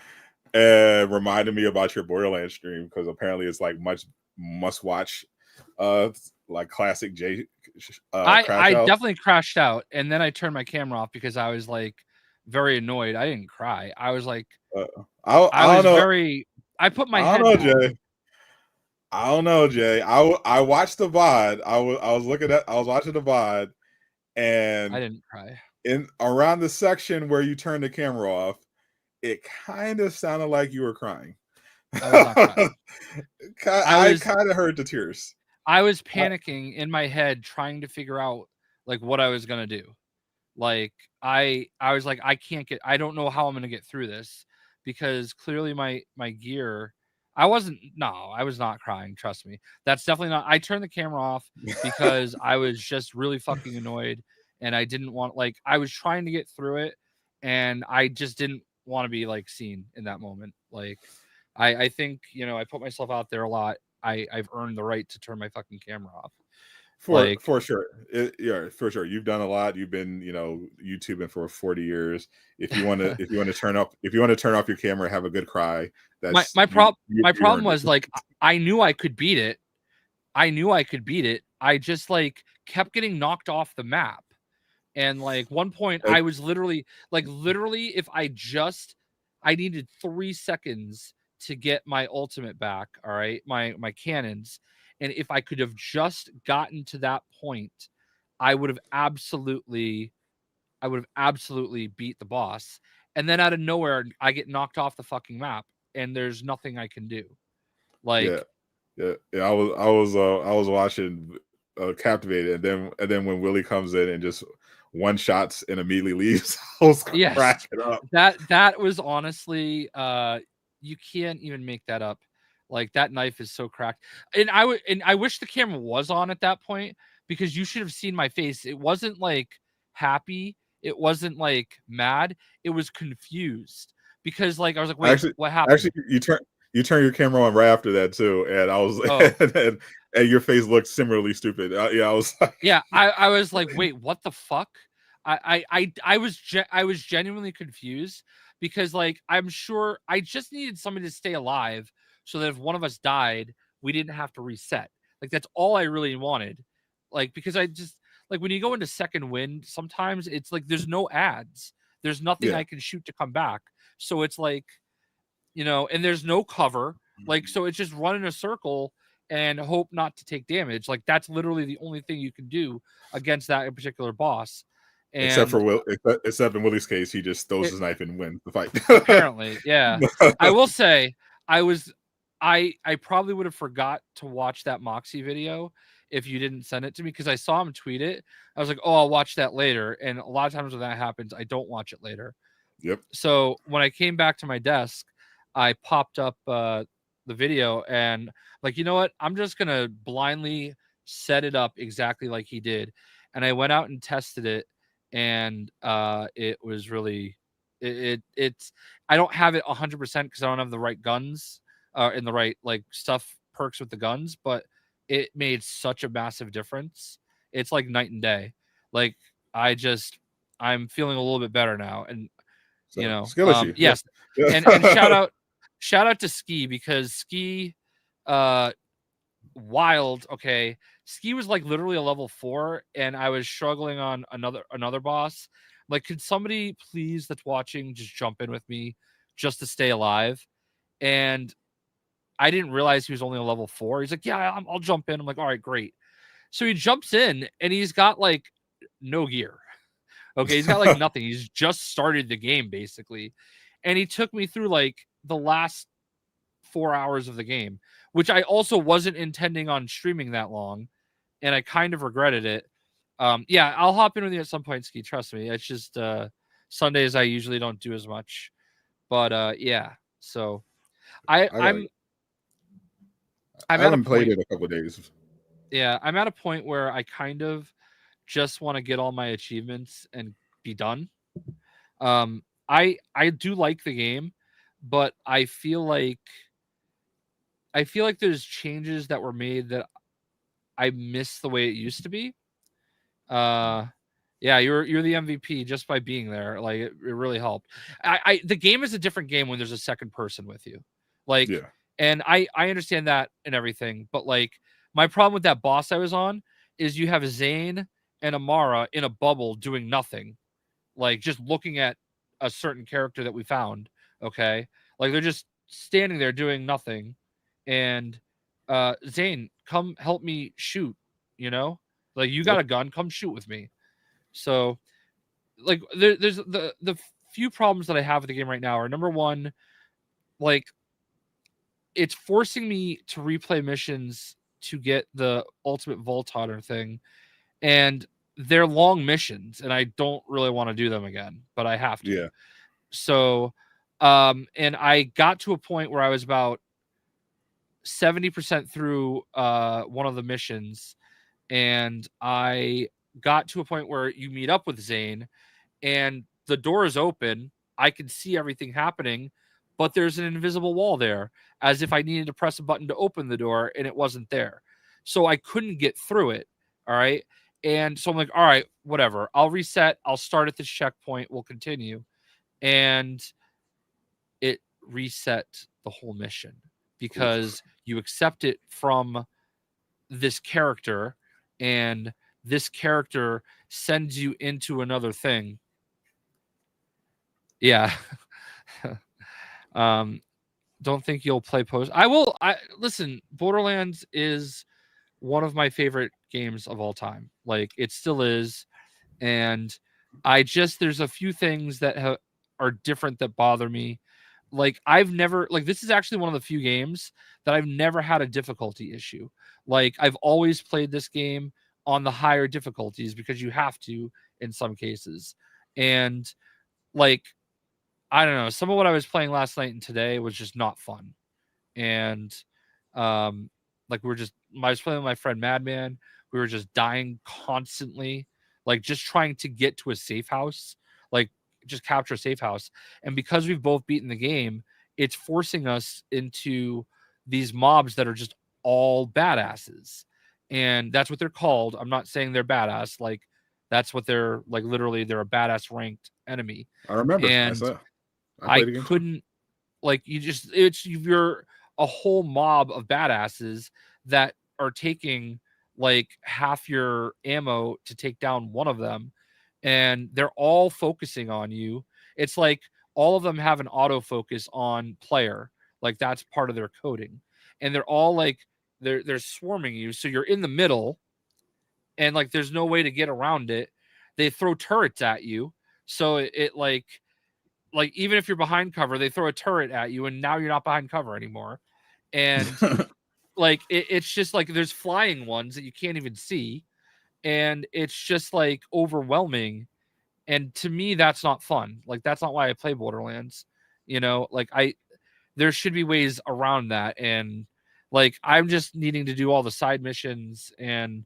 and reminded me about your Borderlands stream, because apparently it's like must watch, like classic J. I definitely crashed out, and then I turned my camera off because I was like very annoyed. I didn't cry. I was like, I put my head down. Jay. I don't know, Jay. I watched the VOD. I was watching the VOD, and I didn't cry. In around the section where you turn the camera off, it kind of sounded like you were crying. I was not crying. I kind of heard the tears. I was panicking in my head trying to figure out like what I was gonna do. Like I was like, I don't know how I'm gonna get through this because clearly my gear. I was not crying. Trust me. That's definitely not. I turned the camera off because I was just really fucking annoyed and I didn't want like I was trying to get through it and I just didn't want to be like seen in that moment. Like I think I put myself out there a lot. I've earned the right to turn my fucking camera off. Like For sure. Yeah, for sure. You've done a lot. You've been, YouTubing for 40 years. If you want to turn off your camera, have a good cry. my That's my you, prop you, my you problem earned it. was like I knew I could beat it. I knew I could beat it. I just like kept getting knocked off the map. And like one point Uh, I was literally if I needed 3 seconds to get my ultimate back, all right? My cannons. And if I could have just gotten to that point, I would have absolutely beat the boss. And then out of nowhere I get knocked off the fucking map and there's nothing I can do. yeah. Like Yeah. I was watching captivated, and then when Willie comes in and just one shots and immediately leaves, I was yes, cracking up. that was honestly you can't even make that up. Like that knife is so cracked. And I wish the camera was on at that point because you should have seen my face. It wasn't like happy, it wasn't like mad, it was confused because like I was like, wait, Actually, what happened? you turn your camera on right after that too, and I was Oh, and your face looked similarly stupid. Yeah, I was like, yeah, I was like, wait, what the fuck? I was genuinely confused because like I'm sure I just needed somebody to stay alive so that if one of us died, we didn't have to reset. Like that's all I really wanted. Like because I just like when you go into second wind, sometimes it's like there's no ads. There's nothing yeah, I can shoot to come back. So it's like, and there's no cover. Like so it's just run in a circle and hope not to take damage. Like that's literally the only thing you can do against that particular boss. except for And except in Willie's case, he just throws it, his knife and wins the fight. apparently, yeah. I will say I was I probably would have forgot to watch that Moxie video if you didn't send it to me because I saw him tweet it. I was like, "Oh, I'll watch that later." And a lot of times when that happens, I don't watch it later. Yep. So when I came back to my desk, I popped up the video and like, you know what? I'm just gonna blindly set it up exactly like he did. And I went out and tested it, and it was really it's I don't have it 100% because I don't have the right guns in the right like stuff perks with the guns, but it made such a massive difference. It's like night and day. Like I'm feeling a little bit better now, and So skill issue. Yeah. yes, and Yeah. shout out to Ski because Ski uh wild. Okay, Ski was like literally a level 4 and I was struggling on another boss. Like, could somebody please that's watching just jump in with me just to stay alive? And I didn't realize he was only a level 4. He's like, yeah, I'll jump in. I'm like, all right, great. So he jumps in and he's got like no gear. Okay, he's got like nothing. He's just started the game basically. And he took me through like the last 4 hours of the game, which I also wasn't intending on streaming that long, and I kind of regretted it. Yeah, I'll hop in with you at some point, Ski. Trust me. It's just Sundays I usually don't do as much. But yeah. So I I got. I'm I I'm at a haven't played point. it a couple of days. Yeah, I'm at a point where I kind of just want to get all my achievements and be done. I do like the game, but I feel like there's changes that were made that I miss the way it used to be. Uh yeah, you're the MVP just by being there. Like it really helped. The game is a different game when there's a second person with you. Like, Yeah. and I understand that and everything, but like my problem with that boss I was on is you have Zane and Amara in a bubble doing nothing, like just looking at a certain character that we found. Okay, like they're just standing there doing nothing, and Zane, come help me shoot. Like you got Yep. a gun, come shoot with me. So like there's the few problems that I have with the game right now are number one, like it's forcing me to replay missions to get the ultimate Vault Hunter thing, and they're long missions, and I don't really want to do them again, but I have to. Yeah. So, and I got to a point where I was about 70% through one of the missions, and I got to a point where you meet up with Zane, and the door is open. I can see everything happening, but there's an invisible wall there, as if I needed to press a button to open the door, and it wasn't there. So I couldn't get through it. All right. And so I'm like, all right, whatever. I'll reset. I'll start at this checkpoint. We'll continue. And it reset the whole mission because you accept it from this character, and this character sends you into another thing. Yeah. Don't think you'll play post. I will. Listen, Borderlands is one of my favorite games of all time. Like, it still is. And there's a few things that are different that bother me. Like, this is actually one of the few games that I've never had a difficulty issue. Like, I've always played this game on the higher difficulties because you have to in some cases. And like, I don't know, some of what I was playing last night and today was just not fun. And like, I was playing with my friend Madman. We were just dying constantly, like just trying to get to a safe house, like just capture a safe house. And because we've both beaten the game, it's forcing us into these mobs that are just all badasses. And that's what they're called. I'm not saying they're badass. Like, that's what they're like. Literally, they're a badass ranked enemy. I remember. And I couldn't, like, you're a whole mob of badasses that are taking like half your ammo to take down one of them, and they're all focusing on you. It's like all of them have an autofocus on player, like that's part of their coding, and they're all like they're swarming you, so you're in the middle, and like there's no way to get around it. They throw turrets at you, so it like even if you're behind cover, they throw a turret at you, and now you're not behind cover anymore. And like it's just like there's flying ones that you can't even see, and it's just like overwhelming. And to me, that's not fun. Like, that's not why I play Borderlands. Like, there should be ways around that. And like, I'm just needing to do all the side missions, and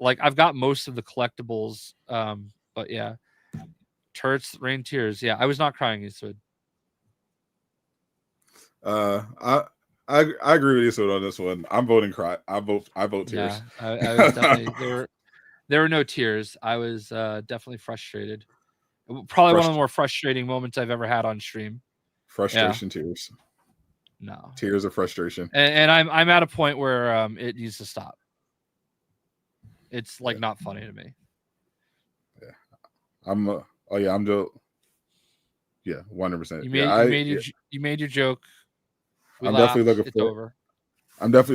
like I've got most of the collectibles. But yeah, turrets rain tears. Yeah, I was not crying, Eastwood. I agree with Eastwood on this one. I'm voting cry. I vote tears. Yeah, I was definitely there were no tears. I was definitely frustrated. Probably one of the more frustrating moments I've ever had on stream. Frustration tears. No. Tears of frustration. And I'm at a point where it needs to stop. It's like not funny to me. Yeah. I'm 100%. You made your joke. I'm definitely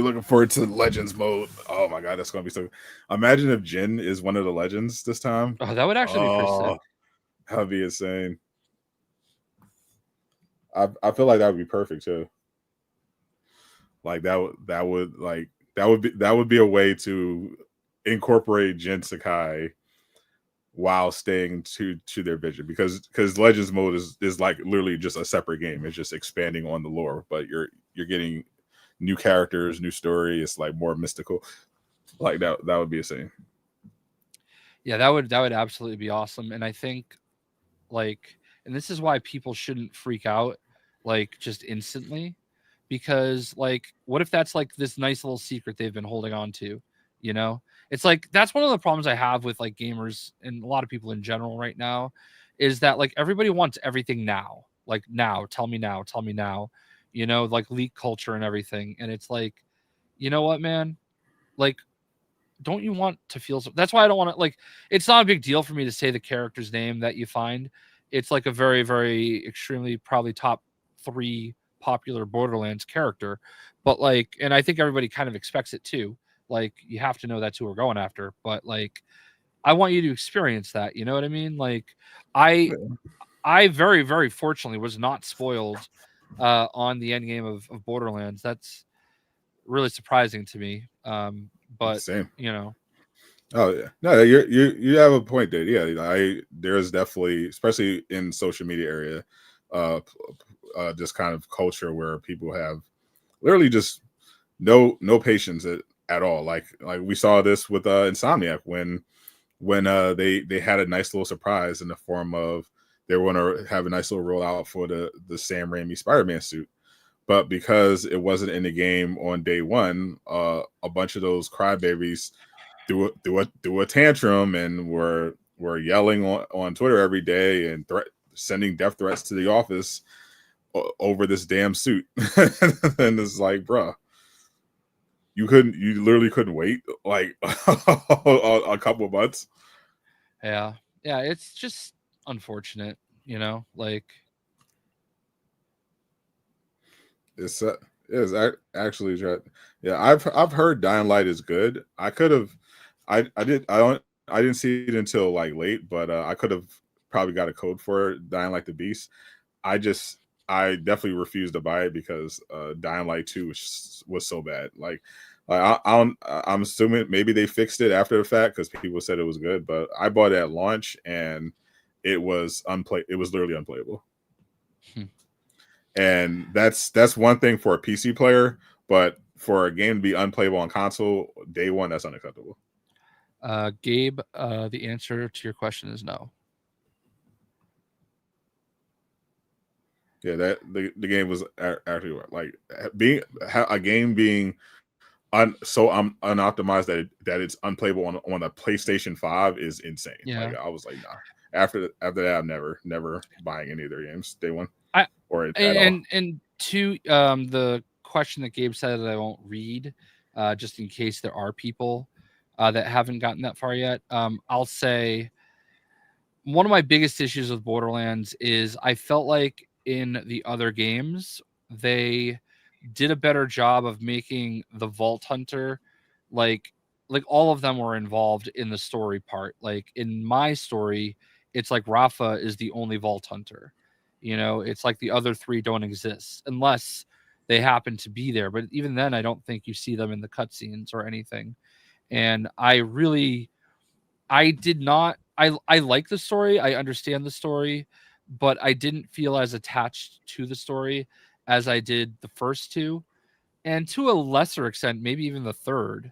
looking forward to Legends mode. Oh my god, that's gonna be so. Imagine if Jin is one of the legends this time. Oh, that would actually be pretty sick. That'd be insane. I feel like that would be perfect too. Like that would be a way to incorporate Jin Sakai while staying to their vision, because Legends mode is like literally just a separate game. It's just expanding on the lore, but you're getting new characters, new story. It's like more mystical. Like that would be insane. Yeah, that would absolutely be awesome. And I think like, and this is why people shouldn't freak out like just instantly, because like, what if that's like this nice little secret they've been holding on to? It's like, that's one of the problems I have with like gamers and a lot of people in general right now, is that like everybody wants everything now. Like, now, tell me now, like leak culture and everything. And it's like, you know what, man? Like, don't you want to feel that's why I don't want to, like, it's not a big deal for me to say the character's name that you find. It's like a very, very extremely probably top 3 popular Borderlands character. But like, and I think everybody kind of expects it too. Like, you have to know that's who we're going after. But like, I want you to experience that. You know what I mean? Like, I very, very fortunately was not spoiled on the end game of Borderlands. That's really surprising to me. But Same. you know, Oh yeah, no, you have a point there. Yeah, there's definitely, especially in social media area, uh, just kind of culture where people have literally just no patience at all. Like we saw this with Insomniac when they had a nice little surprise in the form of they were going to have a nice little rollout for the Sam Raimi Spider-Man suit. But because it wasn't in the game on day one, a bunch of those crybabies threw a tantrum and were yelling on Twitter every day and sending death threats to the office over this damn suit. And it's like, bro, you literally couldn't wait like a couple of months. yeah, it's just unfortunate, you know, like It's actually yeah. I've heard Dying Light is good. I could have, I didn't see it until like late, but I could have probably got a code for it, Dying Light the Beast. I definitely refused to buy it because Dying Light 2 was so bad. I'm assuming maybe they fixed it after the fact because people said it was good, but I bought it at launch and it was it was literally unplayable. And that's one thing for a PC player, but for a game to be unplayable on console day one, that's unacceptable. Gabe, the answer to your question is no. Yeah, that the game was actually like being a game being so unoptimized that it's unplayable on a PlayStation 5 is insane. Yeah. Like I was like, nah. After that, I'm never buying any of their games day one or at all. And to the question that Gabe said that I won't read, just in case there are people that haven't gotten that far yet. I'll say one of my biggest issues with Borderlands is I felt like in the other games they did a better job of making the Vault Hunter like all of them were involved in the story part. Like in my story, it's like Rafa is the only Vault Hunter. You know, it's like the other three don't exist unless they happen to be there. But even then, I don't think you see them in the cutscenes or anything. And I did not. I like the story. I understand the story, but I didn't feel as attached to the story as I did the first two, and to a lesser extent, maybe even the third.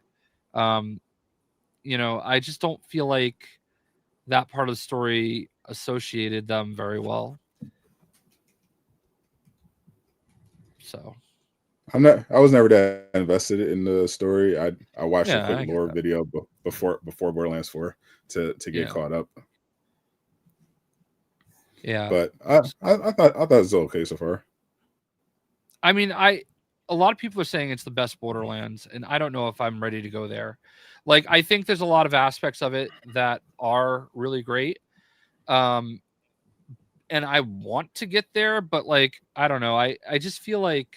Um, you know, I just don't feel like that part of the story associated them very well. So I was never that invested in the story. I watched a yeah, quick I get lore that. video before Borderlands 4 to get Yeah, caught up. yeah. But I thought it was okay so far. I mean, a lot of people are saying it's the best Borderlands, and I don't know if I'm ready to go there. Like, I think there's a lot of aspects of it that are really great. Um, and I want to get there, but like, I don't know. I just feel like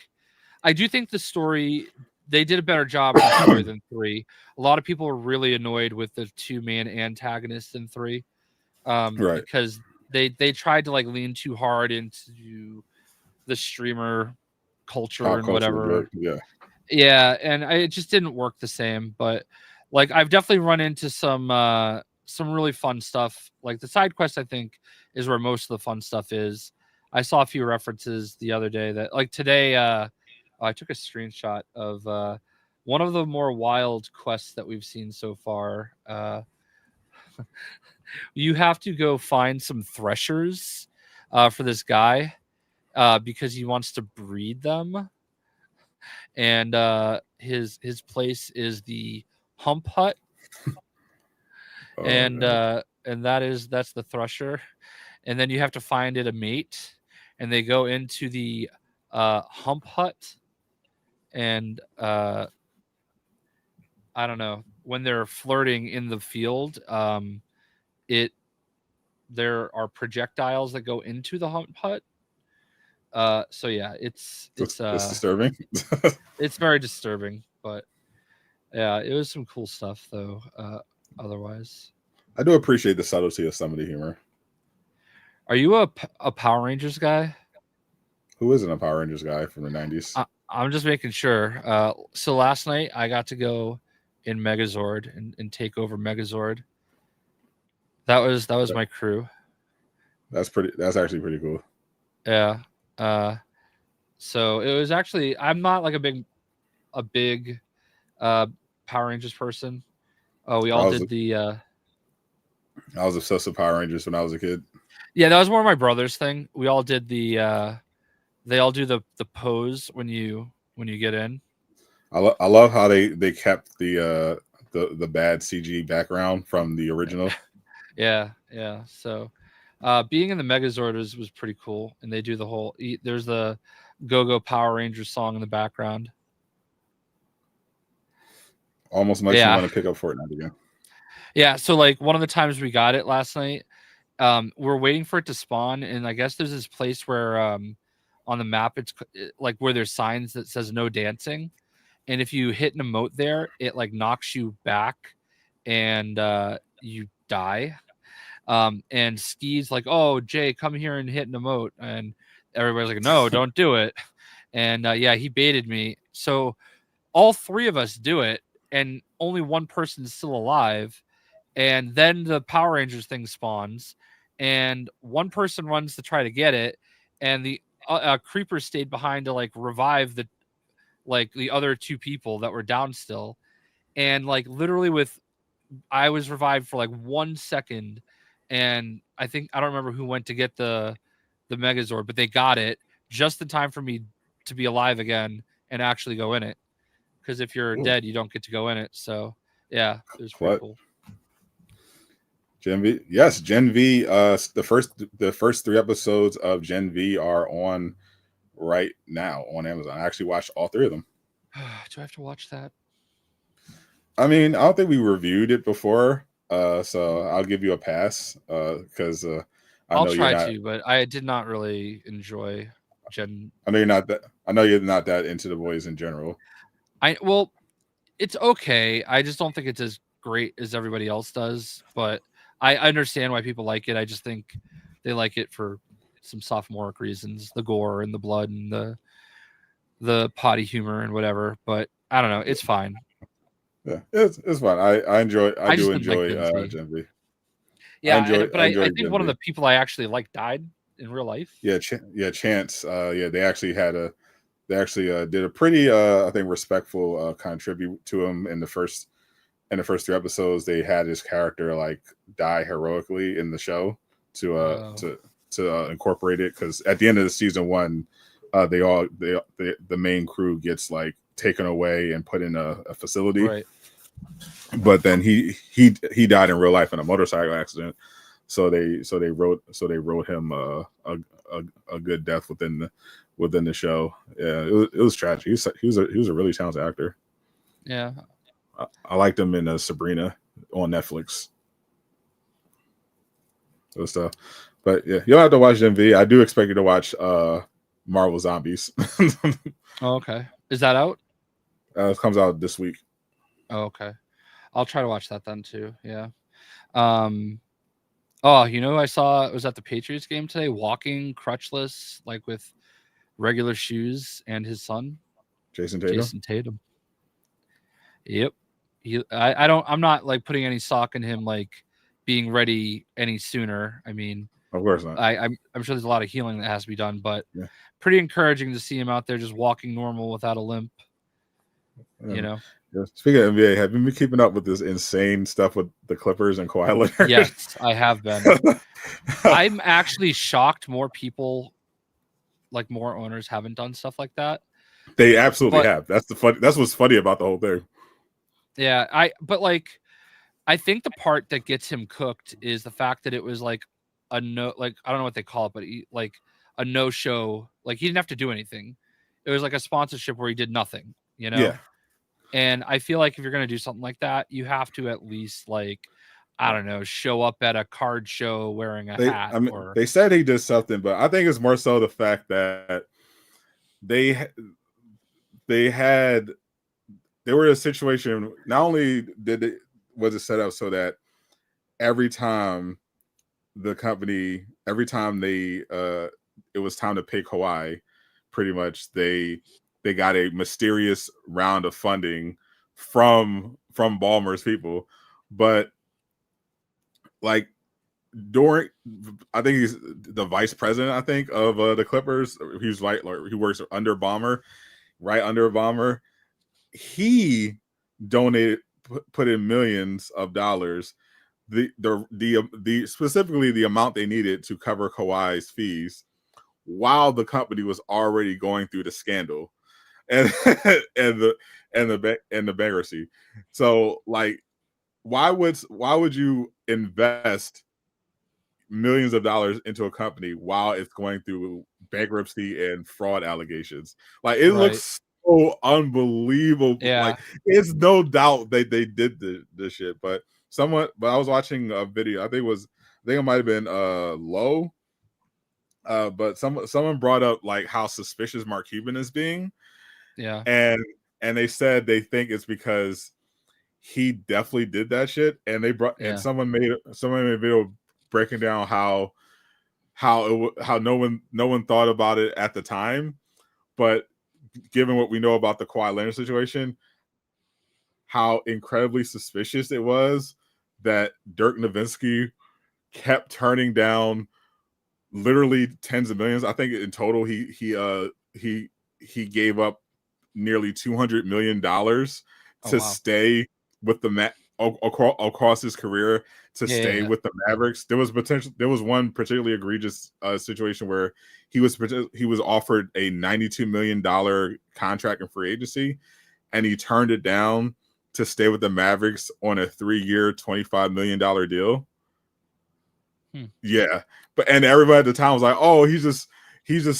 I do think the story they did a better job with the story than 3. A lot of people are really annoyed with the two main antagonists in 3, Right. because they tried to like lean too hard into the streamer culture Pop and culture, whatever. yeah. Yeah, and it just didn't work the same. But like I've definitely run into some really fun stuff. Like the side quest, I think, is where most of the fun stuff is. I saw a few references the other day that like today I took a screenshot of one of the more wild quests that we've seen so far. You have to go find some threshers for this guy because he wants to breed them, and his place is the Hump Hut, Oh man. and that's the thresher, and then you have to find it a mate, and they go into the Hump Hut, and I don't know, when they're flirting in the field, it there are projectiles that go into the Hump Hut. So yeah, It's disturbing. it's very disturbing, but yeah, it was some cool stuff though. Otherwise, I do appreciate the subtlety of some of the humor. are you a Power Rangers guy? Who isn't a Power Rangers guy from the 90s? I'm just making sure. So last night I got to go in Megazord and take over Megazord. That was my crew. That's actually pretty cool. Yeah. So it was actually, I'm not like a big Power Rangers person. Oh, we all did the I was obsessed with Power Rangers when I was a kid. yeah, that was more my brother's thing. We all did the they all do the pose when you get in. I love how they kept the bad CG background from the original. Yeah. So being in the Megazord was pretty cool, and they do the whole there's the Go Power Rangers song in the background. Almost makes me want to pick up Fortnite again. Yeah, so like one of the times we got it last night, we're waiting for it to spawn, and I guess there's this place where on the map it's like where there's signs that says no dancing, and if you hit an emote there, it like knocks you back, and you die. And Ski's like, "Oh, Jay, come here and hit an emote," and everybody's like, "No, don't do it." And yeah, he baited me. So all three of us do it, and only one person's still alive. And then the Power Rangers thing spawns, and one person runs to try to get it, and the creeper stayed behind to like revive the other two people that were down still, and like literally I was revived for like 1 second, and I don't remember who went to get the Megazord, but they got it just in time for me to be alive again and actually go in it. Because if you're dead, you don't get to go in it. So yeah, it was pretty cool. Gen V, yes, Gen V. The first 3 episodes of Gen V are on right now on Amazon. I actually watched all 3 of them. Do I have to watch that? I mean, I don't think we reviewed it before, so I'll give you a pass because I'll try to, but I did not really enjoy Gen. I know you're not that. I know you're not that into the boys in general. Well, it's okay. I just don't think it's as great as everybody else does, but I understand why people like it. I just think they like it for some sophomoric reasons, the gore and the blood and the potty humor and whatever. But I don't know, it's fine. Yeah, it's fine. I enjoy. I do enjoy Gen V. Yeah, I think one of the people I actually like died in real life. Yeah, Chance. Yeah, they actually did a pretty I think respectful kind of tribute to him in the first 3 episodes. They had his character like die heroically in the show to incorporate it, because at the end of the season 1, the main crew gets like taken away and put in a facility. Right. But then he died in real life in a motorcycle accident. So they wrote him a good death within the show. Yeah, it was tragic. He was a really talented actor. Yeah, I liked him in Sabrina on Netflix. Those stuff. But yeah, you'll have to watch Gen V. I do expect you to watch Marvel Zombies. Oh, okay. Is that out? It comes out this week. Oh, okay. I'll try to watch that then too. Yeah. Oh, I saw it was at the Patriots game today, walking crutchless, like with regular shoes, and his son, Jason Tatum. Yep. I'm not like putting any stock in him like being ready any sooner. I mean, of course not. I'm sure there's a lot of healing that has to be done, but pretty encouraging to see him out there just walking normal without a limp. Yeah. Speaking of NBA, have you been keeping up with this insane stuff with the Clippers and Kawhi Leonard? Yes, I have been. I'm actually shocked more people, like more owners, haven't done stuff like that. They absolutely have. That's what's funny about the whole thing. Yeah, I think the part that gets him cooked is the fact that it was like I don't know what they call it, but like a no-show. Like he didn't have to do anything. It was like a sponsorship where he did nothing. Yeah. And I feel like if you're going to do something like that, you have to at least like, I don't know, show up at a card show wearing a hat. They said he did something, but I think it's more so the fact that they were in a situation. Not only was it set up so that every time they it was time to pay Kawhi, pretty much they got a mysterious round of funding from from Ballmer's people, but like during, I think he's the vice president, I think, of the Clippers. He's like he works under Ballmer, right under Ballmer. He donated, put in millions of dollars, the specifically the amount they needed to cover Kawhi's fees, while the company was already going through the scandal and the bankruptcy. So like, why would you invest millions of dollars into a company while it's going through bankruptcy and fraud allegations? Like, it looks so unbelievable. Yeah. Like, it's no doubt they did this shit. But I was watching a video. I think it might have been Low. But someone brought up like how suspicious Mark Cuban is being. Yeah. And they said they think it's because he definitely did that shit. And and someone made a video breaking down how no one thought about it at the time, but given what we know about the Kawhi Leonard situation, how incredibly suspicious it was that Dirk Nowitzki kept turning down literally tens of millions. I think in total he gave up nearly $200 million to stay with the across his career to stay with the Mavericks. There was one particularly egregious situation where he was offered a $92 million contract in free agency, and he turned it down to stay with the Mavericks on a 3-year, $25 million deal. Yeah, and everybody at the time was like, "Oh, he's just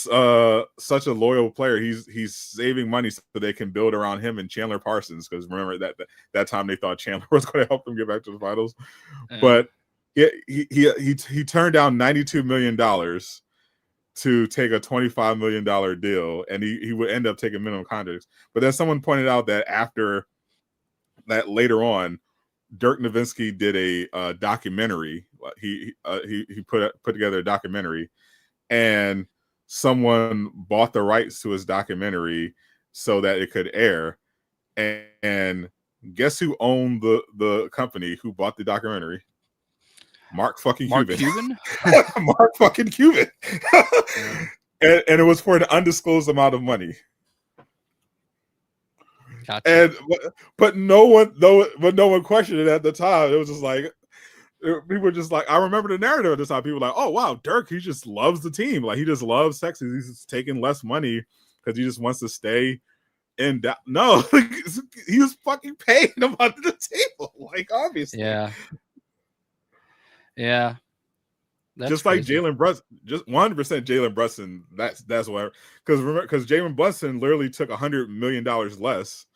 such a loyal player. He's saving money so they can build around him and Chandler Parsons." Because remember that time they thought Chandler was going to help them get back to the finals. But yeah, he turned down $92 million to take a $25 million deal, and he would end up taking minimum contracts. But then someone pointed out that after that, later on, Dirk Nowitzki did a documentary. He put together a documentary, and someone bought the rights to his documentary so that it could air. And guess who owned the company who bought the documentary? Mark Cuban. Mark fucking Cuban. and it was for an undisclosed amount of money. Gotcha. And but no one questioned it at the time. It was just like, people were just like, I remember the narrative at the time. People were like, "Oh wow, Dirk, he just loves the team. Like, he just loves Texas. He's just taking less money because he just wants to stay in that." No, he was fucking paying them under the table. Like, obviously. Yeah. That's just crazy. Like Jalen Brunson, just 100% Jalen Brunson. That's why, because Jalen Brunson literally took $100 million less,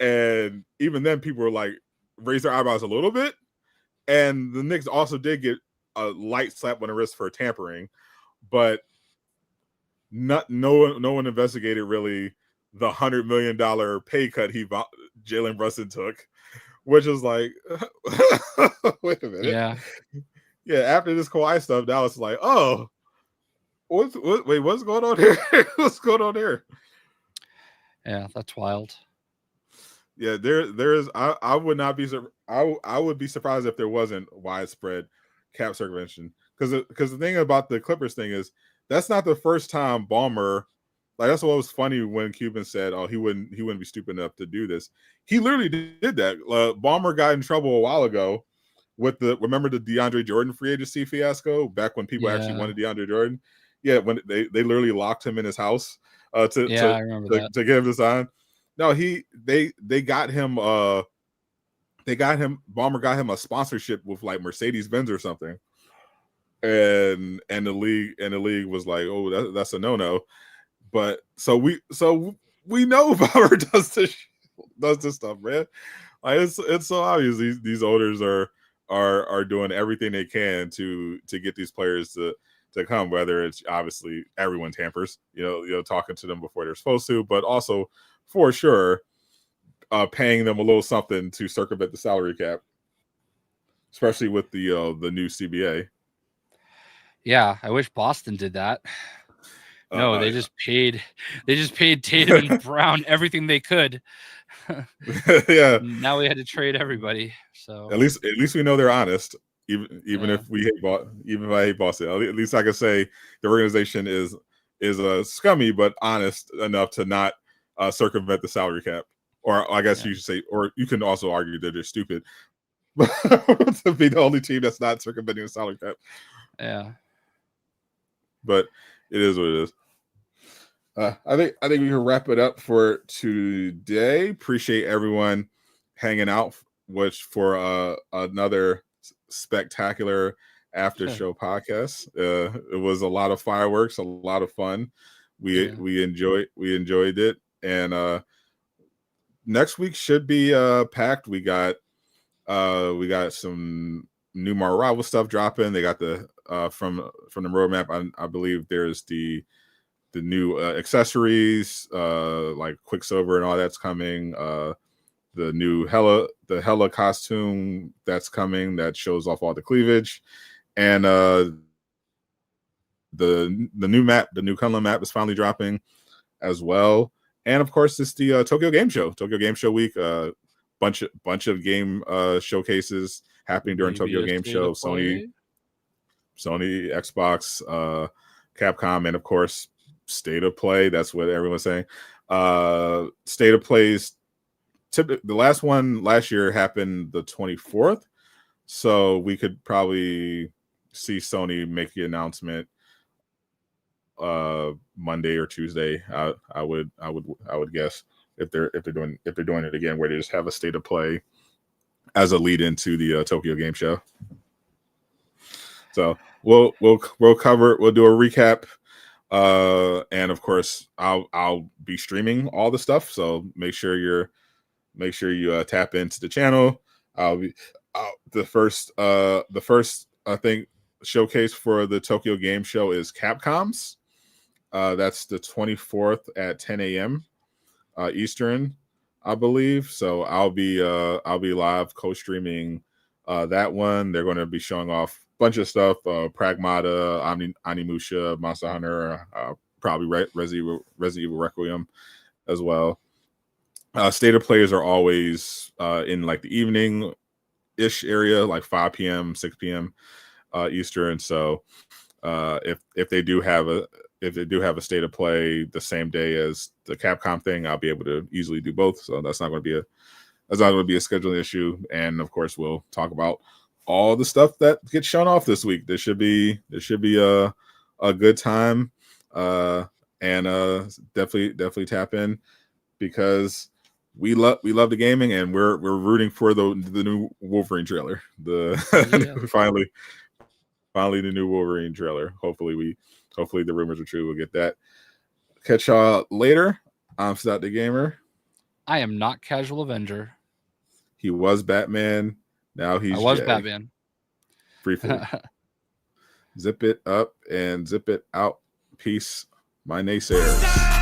and even then people were like, raised their eyebrows a little bit. And the Knicks also did get a light slap on the wrist for tampering, but no one investigated really the $100 million pay cut Jalen Brunson took, which is like, wait a minute. Yeah. After this Kawhi stuff, Dallas is like, oh, what's going on here? What's going on here? Yeah, that's wild. Yeah, there is. I would not be. I would be surprised if there wasn't widespread cap circumvention. Because the thing about the Clippers thing is, that's not the first time Ballmer. Like, that's what was funny when Cuban said, "Oh, he wouldn't be stupid enough to do this." He literally did that. Ballmer got in trouble a while ago with remember the DeAndre Jordan free agency fiasco back when people actually wanted DeAndre Jordan. Yeah, when they literally locked him in his house I remember that. to get him to sign. No, they got him. Ballmer got him a sponsorship with like Mercedes-Benz or something, and the league was like, "Oh, that's a no-no." But so we know Ballmer does this stuff, man. Like, it's so obvious these owners are doing everything they can to get these players to come. Whether it's obviously everyone tampers, talking to them before they're supposed to, but also for sure paying them a little something to circumvent the salary cap, especially with the new CBA. Yeah, I wish Boston did that. No, they just paid Tatum and Brown everything they could Yeah. Now we had to trade everybody. So At least we know they're honest. Even yeah. if we hate even if I hate Boston, at least I can say the organization is scummy but honest enough to not circumvent the salary cap. Or I guess you should say, or you can also argue that they're stupid to be the only team that's not circumventing the salary cap. Yeah. But it is what it is. I think we can wrap it up for today. Appreciate everyone hanging out for another spectacular after show podcast. It was a lot of fireworks, a lot of fun. We enjoyed it, and next week should be packed. We got some new Marvel stuff dropping. They got the from the roadmap. I believe there's the new accessories like Quicksilver and all that's coming. The new Hela costume that's coming that shows off all the cleavage, and the new map, the new Kunlun map is finally dropping as well. And of course, it's the Tokyo Game Show week. Bunch of game showcases happening during Tokyo Game Show. Sony, Xbox, Capcom, and of course State of Play. That's what everyone's saying. State of Play's the last one last year happened the 24th, so we could probably see Sony make the announcement Monday or Tuesday. I would guess if they're doing it again, where they just have a State of Play as a lead into the Tokyo Game Show. So we'll do a recap. And of course I'll be streaming all the stuff, so make sure you tap into the channel. I'll be the first I think showcase for the Tokyo Game Show is Capcom's. That's the 24th at 10 a.m. Eastern, I believe. So I'll be live co-streaming that one. They're going to be showing off a bunch of stuff: Pragmata, Onimusha, Monster Hunter, probably Resident Evil Requiem as well. State of Players are always in like the evening ish area, like 5 p.m., 6 p.m. Eastern. So if they do have a State of Play the same day as the Capcom thing, I'll be able to easily do both. So that's not going to be a scheduling issue. And of course, we'll talk about all the stuff that gets shown off this week. There should be a good time, and definitely tap in, because we love the gaming, and we're rooting for the new Wolverine trailer. Finally the new Wolverine trailer. Hopefully the rumors are true. We'll get that. Catch y'all later. I'm Stout the Gamer. I am not Casual Avenger. He was Batman. Now he's Jay. Batman. Briefly. Zip it up and zip it out. Peace, my naysayers.